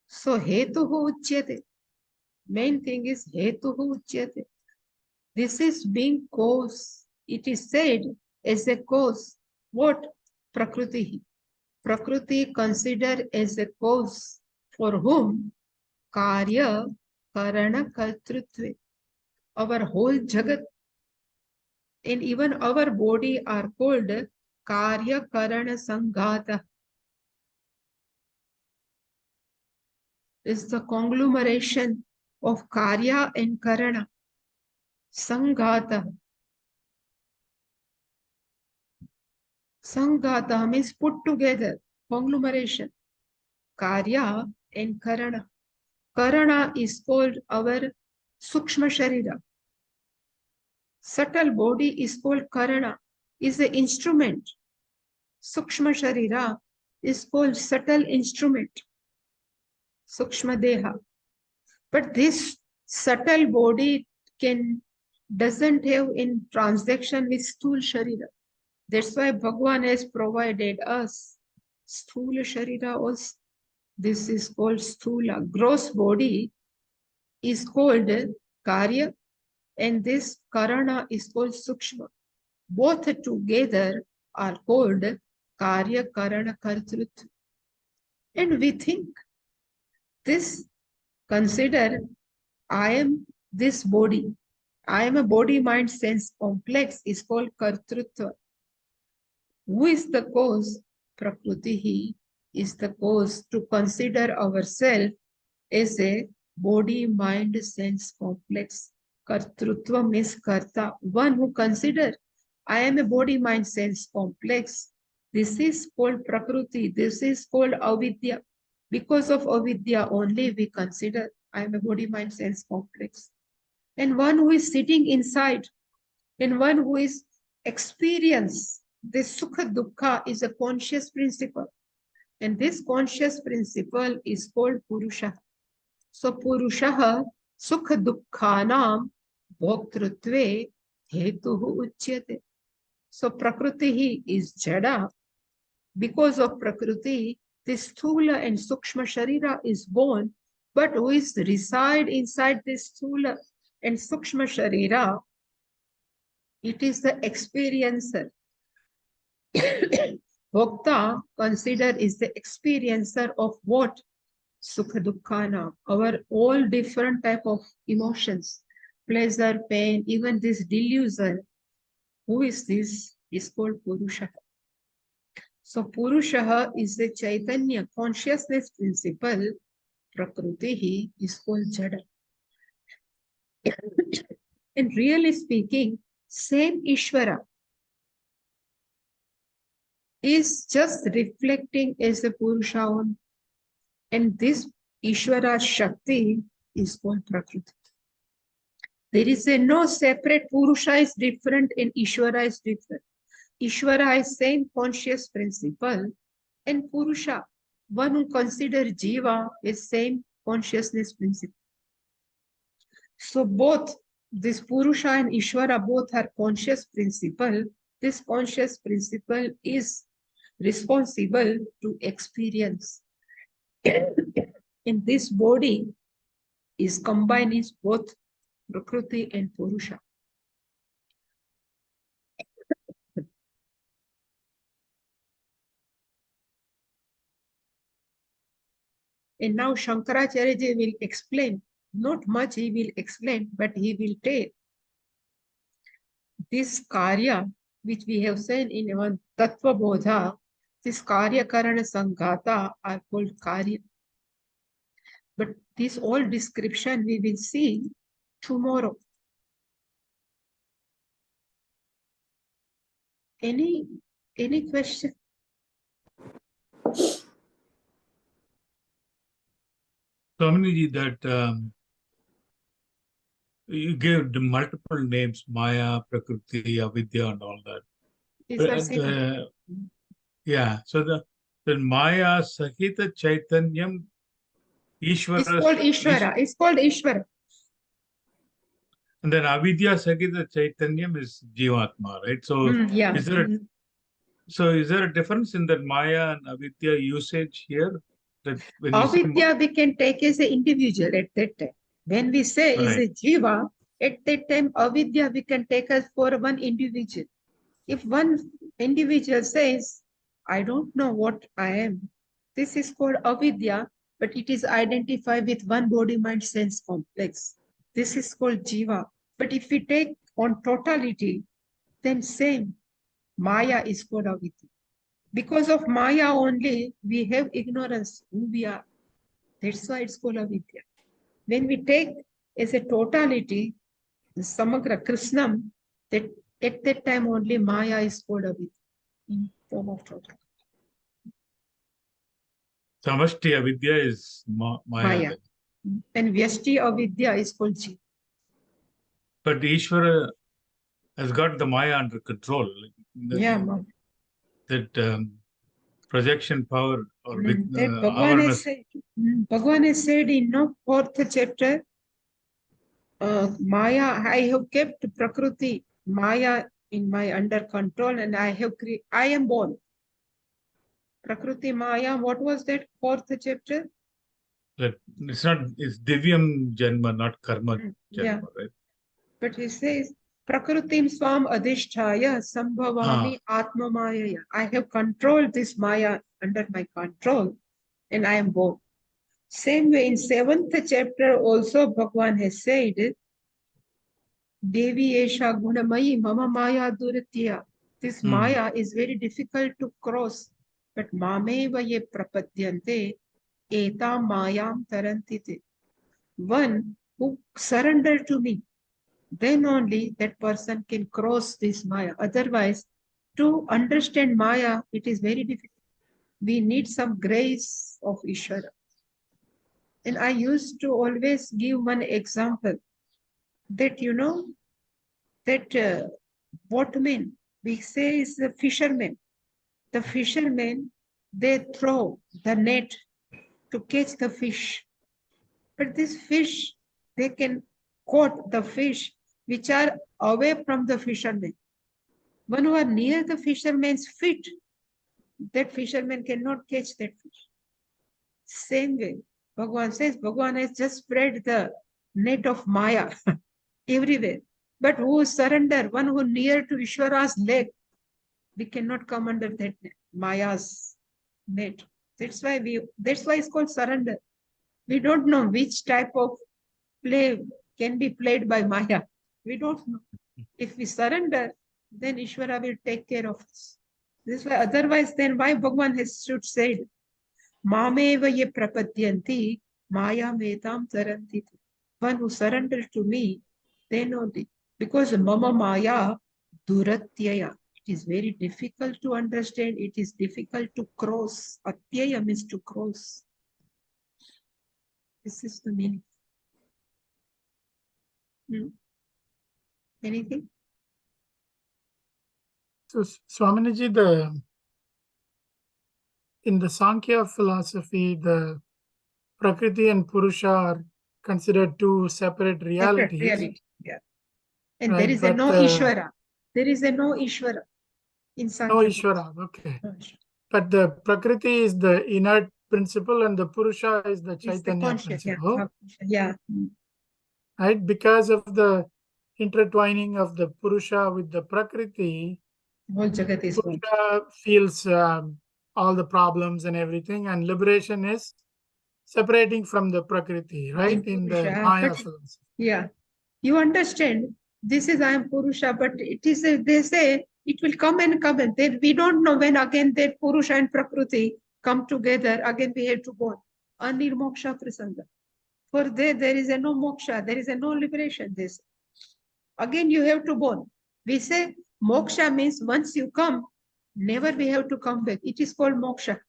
So Hetuhu Uchyate. Main thing is Hetuhu Uchyate. This is being cause. It is said as a cause. What? Prakritihi. Prakriti considered as a cause for whom Karya Karana Kartrutve. Our whole Jagat and even our body are called Karya Karana Sanghata. Is the conglomeration of Karya and Karana. Sanghata. Sanghata means put together, conglomeration. Karya and Karana. Karana is called our Sukshma Sharira. Subtle body is called Karana, is the instrument. Sukshma Sharira is called subtle instrument. Sukshma Deha. But this subtle body doesn't have in transaction with Sthula Sharira. That's why Bhagavan has provided us Sthula Sharira also. This is called Sthula. Gross body is called Karya and this Karana is called Sukshma. Both together are called Karya Karana Kartrut. And we think this, consider I am this body. I am a body mind sense complex is called Kartrutva. Who is the cause? Prakriti is the cause to consider ourselves as a body mind sense complex. Kartrutva means karta, one who consider I am a body mind sense complex. This is called Prakriti. This is called avidya. Because of avidya only we consider I am a body mind sense complex. And one who is sitting inside and one who is experience this sukha dukkha is a conscious principle. And this conscious principle is called Purusha. So Purusha sukha dukkhanam bhoktrutve hetuhu uchyate. So Prakriti is Jada. Because of Prakriti, this Sthula and Sukshma Sharira is born, but who is reside inside this Sthula and Sukshma Sharira? It is the experiencer. Bhokta considered is the experiencer of what? Sukha Dukkhana, our all different type of emotions, pleasure, pain, even this delusion. Who is this? Is called Purusha. So Purusha is the Chaitanya consciousness principle. Prakriti is called Jada. And really speaking, same Ishvara is just reflecting as a Purusha on. And this Ishvara Shakti is called Prakriti. There is no separate Purusha is different and Ishvara is different. Ishvara is same conscious principle and Purusha, one who considers Jiva is same consciousness principle. So both this Purusha and Ishvara both are conscious principle. This conscious principle is responsible to experience. And this body is combined is both Prakriti and Purusha. And now Shankaracharya will explain, not much he will explain, but he will tell this Karya which we have said in one Tattva Bodha, this Karya Karana Sanghata are called Karya. But this all description we will see tomorrow. Any question? Swamiji, that you gave the multiple names, Maya, Prakriti, Avidya, and all that. These are But, same. yeah, so the Maya, Sahita, Chaitanyam, Ishvara. It's called Ishvara. It's called Ishvara. And then Avidya, Sahita, Chaitanyam is Jivatma, right? So Yeah. is there a difference in that Maya and Avidya usage here? That when you say Avidya we can take as an individual at that time. When we say is a Jiva, at that time Avidya we can take as for one individual. If one individual says, I don't know what I am, this is called Avidya, but it is identified with one body, mind, sense complex. This is called Jiva. But if we take on totality, then same. Maya is called Avidya. Because of Maya only, we have ignorance who we are. That's why it's called Avidya. When we take as a totality, the Samagra Krishnam, that at that time only Maya is called Avidya in form of total. Samashti Avidya is Maya. Maya. And Vyashti Avidya is called Jiva. But Ishvara has got the Maya under control. Yeah, That projection power or with that awareness. Bhagavan has said in no fourth chapter, Maya, I have kept Prakriti, Maya in my under control, and I am born. Prakriti Maya, what was that fourth chapter? It's Divyam Janma, not Karma Janma, Yeah. right? But he says, Prakritim Swam Adhisthaya Sambhavami Atma Maya. I have controlled this Maya under my control, and I am born. Same way in 7th chapter also Bhagavan has said, Devi Esha Gunamayi Mama Maya Duritya. This Maya is very difficult to cross, but Mameva ye prapadyante eta mayam tarantite. One who surrender to me, then only that person can cross this Maya. Otherwise, to understand Maya, it is very difficult. We need some grace of Ishvara. And I used to always give one example that, that boatman, we say is the fisherman. The fishermen, they throw the net to catch the fish. But this fish, they can caught the fish which are away from the fisherman. One who are near the fisherman's feet, that fisherman cannot catch that fish. Same way, Bhagavan says, Bhagavan has just spread the net of Maya everywhere. But who surrender, one who near to Ishvara's leg, we cannot come under that net, Maya's net. That's why it's called surrender. We don't know which type of play can be played by Maya. We don't know. If we surrender, then Ishvara will take care of us. This is why, otherwise, then why Bhagavan should say, Mameva ye prapadyanti, Maya metam taranti. One who surrenders to me, then only. Because Mama Maya duratyaya. It is very difficult to understand. It is difficult to cross. Atyaya means to cross. This is the meaning. Anything? So, Swaminiji, in the Sankhya philosophy, the Prakriti and Purusha are considered two separate realities. Separate reality, yeah. And Right, there is a no Ishvara. There is a no Ishvara in Sankhya. No Ishvara, okay. No Ishvara. But the Prakriti is the inert principle and the Purusha is the Chaitanya principle. Yeah. Right? Because of the intertwining of the Purusha with the Prakriti, Whole Jagat is one. Purusha feels all the problems and everything, and liberation is separating from the Prakriti, right? In the Maya philosophy. Yeah. You understand, this is I am Purusha, but it is, they say, It will come and come, and then we don't know when again that Purusha and Prakriti come together. Again we have to go. Anirmoksha prasanga. For there is a no moksha, there is a no liberation. This again you have to born. We say moksha means once you come, never we have to come back. It is called moksha.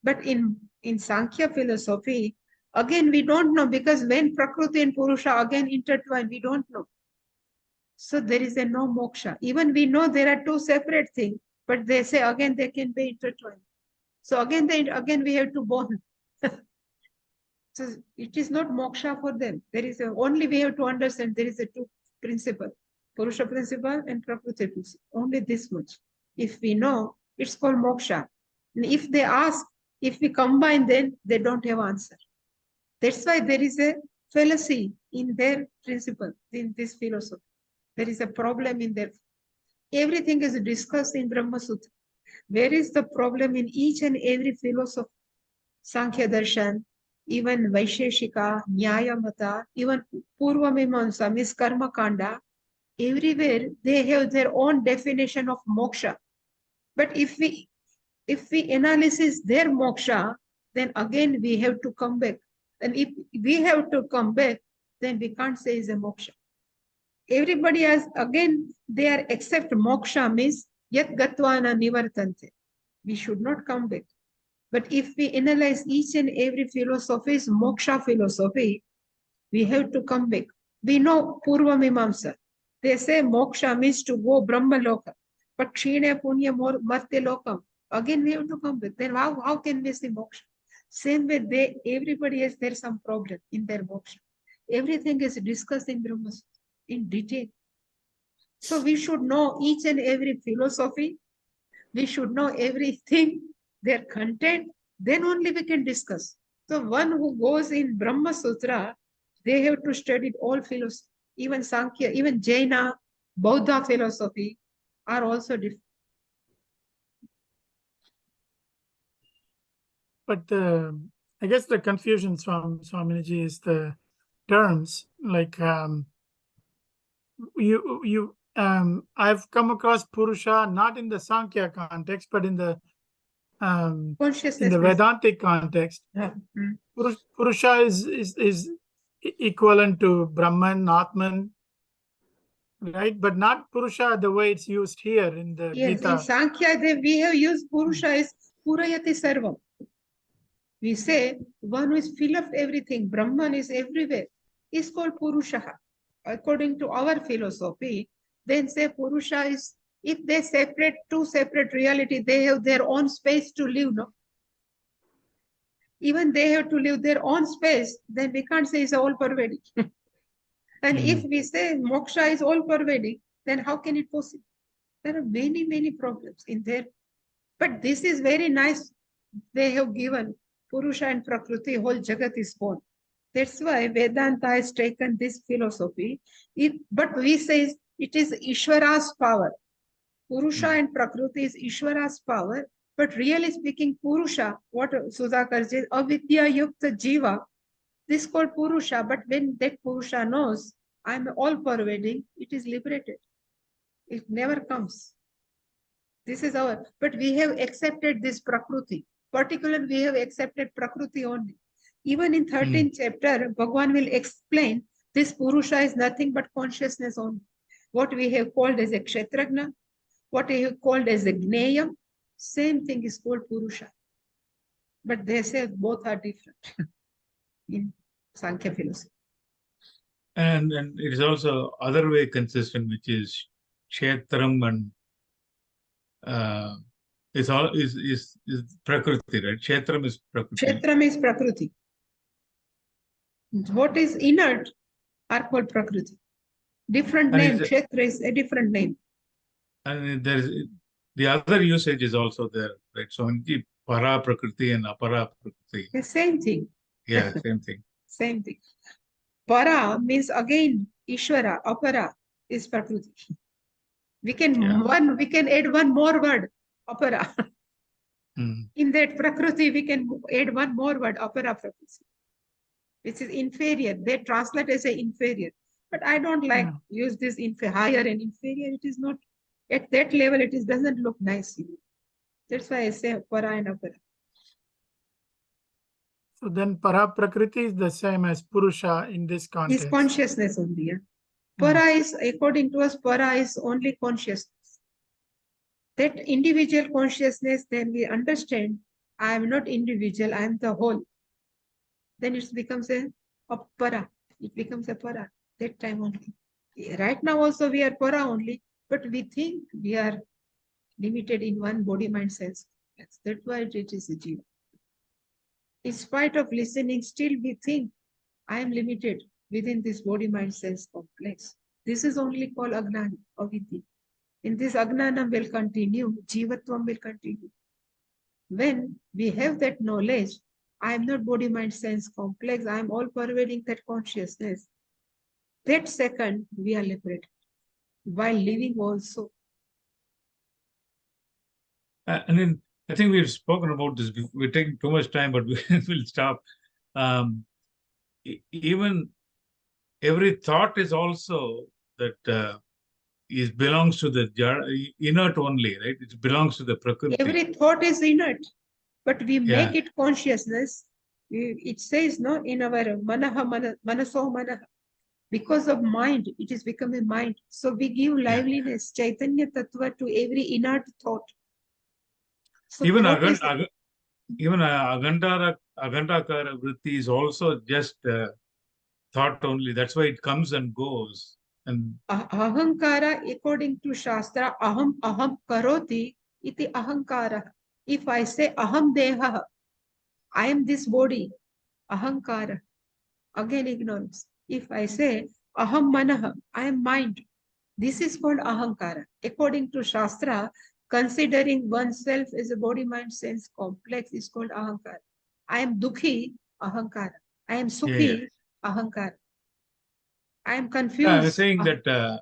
But in Sankhya philosophy, again we don't know, because when Prakriti and Purusha again intertwine, we don't know. So there is a no moksha. Even we know there are two separate things, but they say again they can be intertwined. So again we have to born. So it is not moksha for them. There is only we have to understand there is a two principle, Purusha principle and Prakriti principle. Only this much. If we know, it's called moksha. And if they ask, if we combine, then they don't have answer. That's why there is a fallacy in their principle, in this philosophy. There is a problem in their. Everything is discussed in Brahma Sutra. Where is the problem in each and every philosophy? Sankhya Darshan, even Vaisheshika, Nyaya Mata, even Purva Mimamsa, means Karma Kanda, everywhere they have their own definition of moksha. But if we analysis their moksha, then again we have to come back. And if we have to come back, then we can't say it's a moksha. Everybody has, again, they are except moksha means yat gatvana nivartante. We should not come back. But if we analyze each and every philosophy's moksha philosophy, we have to come back. We know Purva Mimamsa. They say moksha means to go Brahma Loka. But Kshine Punya Martya Lokam. Again, we have to come back. Then how can we see moksha? Same way, everybody has there some problem in their moksha. Everything is discussed in Brahma Sutra in detail. So we should know each and every philosophy. We should know everything, their content. Then only we can discuss. So one who goes in Brahma Sutra, they have to study all philosophy. Even Sankhya, even Jaina, Bauddha philosophy are also different. But I guess the confusion from Swamiji is the terms. Like I've come across Purusha not in the Sankhya context, but in the Vedantic context. Yeah. Purusha is equivalent to Brahman, Atman, right? But not Purusha the way it's used here in the Gita. In Sankhya, we have used Purusha as Purayati Sarvam. We say one who is full of everything, Brahman is everywhere, is called Purusha. According to our philosophy, then say Purusha is, if they separate two separate reality, they have their own space to live, no? Even they have to live their own space, then we can't say it's all pervading. And if we say moksha is all pervading, then how can it possible? There are many, many problems in there. But this is very nice. They have given Purusha and Prakriti, whole Jagat is born. That's why Vedanta has taken this philosophy. But we say it is Ishvara's power. Purusha and Prakriti is Ishvara's power. But really speaking, Purusha, what Sudhakar says, avidya yukta jiva, this is called Purusha. But when that Purusha knows, I'm all pervading, it is liberated. It never comes. This is our, but we have accepted this Prakriti. Particularly, we have accepted Prakriti only. Even in 13th chapter, Bhagavan will explain this Purusha is nothing but consciousness only. What we have called as a Kshetragna, what we have called as a Gneyam, same thing is called Purusha. But they say both are different in Sankhya philosophy. And it is also other way consistent, which is Kshetram and is Prakriti, right? Kshetram is Prakriti. Kshetram is Prakriti. What is inert are called Prakriti. Different name. Kshetra is a different name. And there is the other usage is also there, right? So para Prakriti and apara Prakriti. The same thing. Yeah, same thing. Same thing. Para means again Ishvara, apara is Prakriti. We can add one more word, apara. In that Prakriti, we can add one more word, apara Prakriti, which is inferior. They translate as a inferior. But I don't like use this higher and inferior. It is not At that level, it doesn't look nice. That's why I say para and apara. So then para prakriti is the same as purusha in this Is context. consciousness only. Yeah? Para is, according to us, para is only consciousness. That individual consciousness, then we understand, I am not individual, I am the whole. Then it becomes a para. It becomes a para. That time only. Right now also we are para only, but we think we are limited in one body, mind, sense. That's why it is a jiva. In spite of listening, still we think I am limited within this body, mind, sense complex. This is only called agnana, avidya. In this agnana will continue, jivatvam will continue. When we have that knowledge, I am not body, mind, sense complex, I am all pervading that consciousness. That second, we are liberated. While living also. And then I think we've spoken about this. We're taking too much time, but we'll stop. Even every thought is also that belongs to the inert only, right? It belongs to the prakriti. Every thought is inert, but we make it consciousness. It says no in our manaha, manaso manaha. Because of mind, it is becoming mind. So we give liveliness, chaitanya tattva to every inert thought. So Even thought agandakara vritti is also just thought only. That's why it comes and goes. And ahankara, according to Shastra, aham karoti iti ahankara. If I say aham deha, I am this body, ahankara. Again ignorance. If I say aham manaha, I am mind. This is called ahankara. According to Shastra, considering oneself as a body, mind, sense complex is called ahankara. I am dukhi, ahankara. I am sukhi, ahankara. I am confused. I was saying that the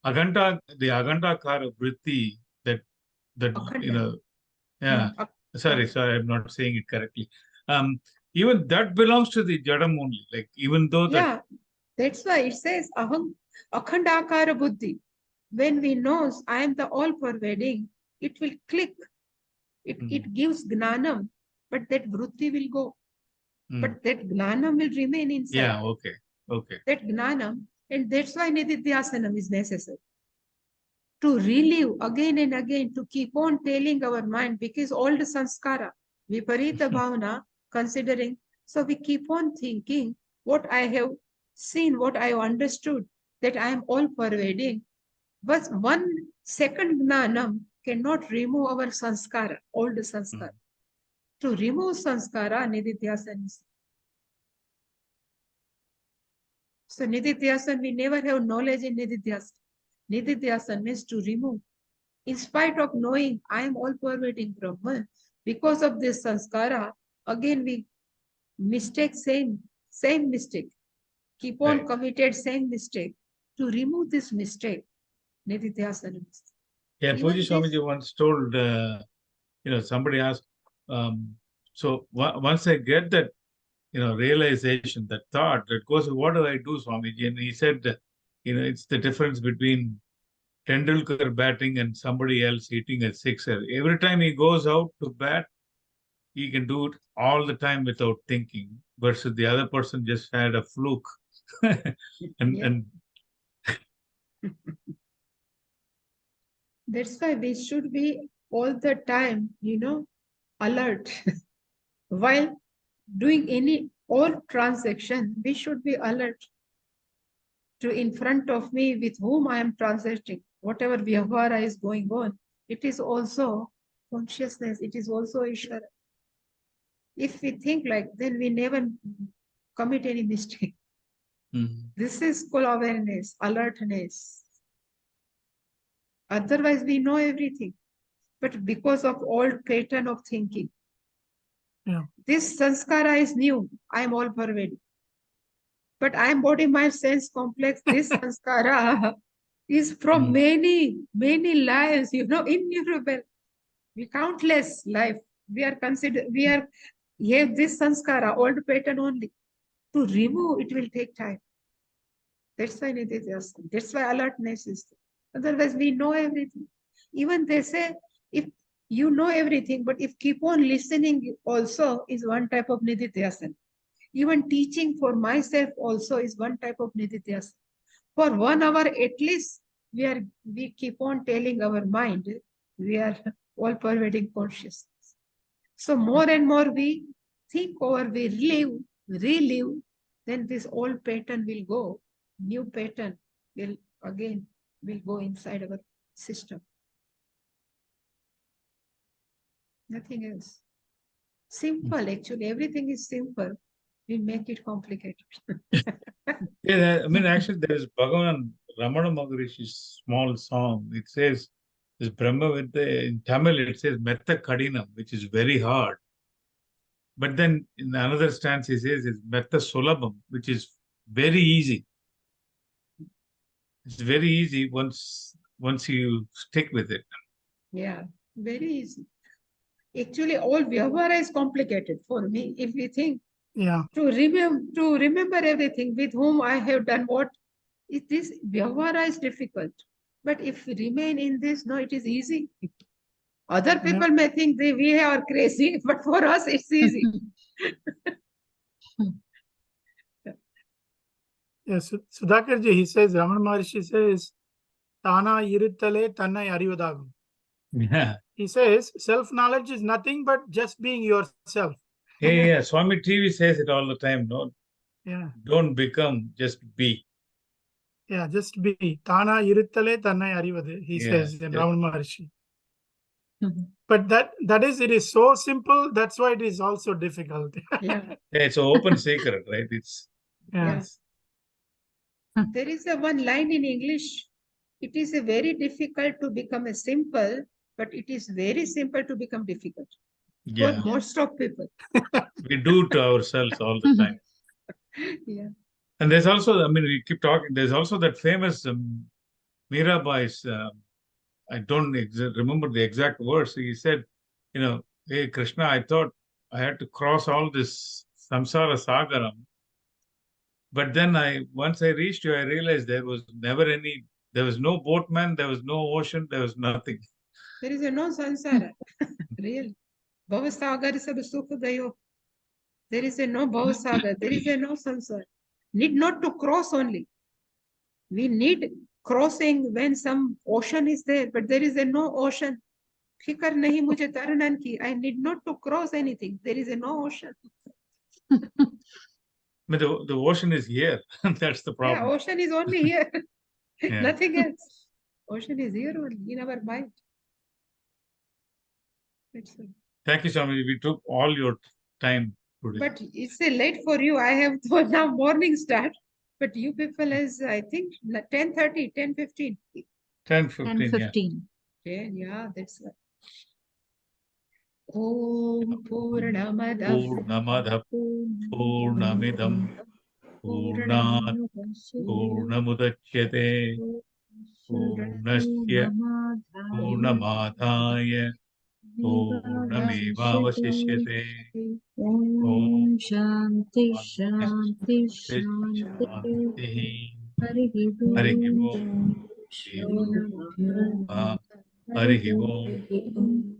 agandakara vritti, that Akhanda. Sorry, I'm not saying it correctly. Even that belongs to the jadam only. Like even though that. That's why it says aham akhandakara buddhi. When we know I am the all pervading, it will click. It gives gnanam, but that vritti will go. But that gnanam will remain inside. Yeah, okay. That gnanam, and that's why nididhyasanam is necessary. To relive again and again, to keep on telling our mind, because all the sanskara, viparita bhavana, considering, so we keep on thinking what I have seen, what I have understood, that I am all pervading. But 1 second gnanam cannot remove our sanskara, all the sanskara. To remove sanskara, nididhyasana is. So nididhyasana, we never have knowledge in nididhyasana. Nididhyasana means to remove. In spite of knowing I am all pervading Brahman, because of this sanskara, again we mistake same mistake. Keep on committed same mistake. To remove this mistake, nididhyasana. Yeah, Puji Swamiji once told, somebody asked, so once I get that, realization, that thought that goes, what do I do, Swamiji? And he said, it's the difference between Tendulkar batting and somebody else hitting a sixer. Every time he goes out to bat, he can do it all the time without thinking, versus the other person just had a fluke. and That's why we should be all the time, alert. While doing all transaction, we should be alert to in front of me with whom I am transacting. Whatever vyavahara is going on, it is also consciousness, it is also Ishvara. If we think like, then we never commit any mistake. This is called awareness, alertness. Otherwise, we know everything. But because of old pattern of thinking, this sanskara is new. I am all pervading. But I am body, mind, sense complex. This sanskara is from many lives, innumerable. We countless life. We have this sanskara, old pattern only. To remove, it will take time. That's why that's why alertness is there. Otherwise, we know everything. Even they say, if you know everything, but if keep on listening also is one type of nididhyasana. Even teaching for myself also is one type of nididhyasana. For 1 hour at least, we keep on telling our mind, we are all pervading consciousness. So more and more we think over, we relive, then this old pattern will go, new pattern will go inside our system. Nothing else. Simple, actually, everything is simple. We make it complicated. Yeah, I mean, actually, there is Bhagavan Ramana Maharishi's small song. It says, this Brahma Vidya, in Tamil, it says Metta Kadinam, which is very hard. But then in another stance, he says it's Metta Sulabham, which is very easy. It's very easy once you stick with it. Yeah, very easy. Actually, all Vyavahara is complicated for me. If we think Yeah. to remember everything with whom I have done what, this Vyavahara is difficult. But if we remain in this, no, it is easy. Other people may think we are crazy, but for us it's easy. Yes, Sudhakarji, he says, Ramana Maharishi says, Tana irittale tannai arivadagum. Yeah. He says, self-knowledge is nothing but just being yourself. Yeah. Swami TV says it all the time. No, Yeah. don't become, just be. Yeah, just be. Tana irittale tannai arivade, he says in Yeah. Ramana Maharishi. But it is so simple, that's why it is also difficult. Yeah. It's an open secret, right? It's Yes. There is a one line in English. It is a very difficult to become a simple, but it is very simple to become difficult. Yeah. For most of people. We do to ourselves all the time. Yeah. And there's also, I mean, we keep talking, there's also that famous Mirabai's, I don't remember the exact words. He said, hey, Krishna, I thought I had to cross all this samsara sagaram. But then once I reached you, I realized there was no boatman, there was no ocean, there was nothing. There is no sansara. Really. Bhavasagar sab sukh gayo. There is no bhavasagar. There is no sansara. Need not to cross only. We need crossing when some ocean is there, but there is no ocean. Fikar nahi mujhe tarnan ki. I need not to cross anything. There is no ocean. I mean, the ocean is here. That's the problem. Yeah, ocean is only here. Yeah. Nothing else. Ocean is here only in our mind. That's all. Thank you, Swami. We took all your time today. But it's late for you. I have now morning start. But you people is, I think, 10:30, 10:15. 10:15, 10:15. Yeah, that's right. Om Purnamada Purnamada Purnamidam Purnat Purnamudachyate Purnasya Purnamadaya Purnamevavasishyate. Om Shanti Shanti Shanti. Shanti. Harihi Hari Om. Om. Harihi Om. Om.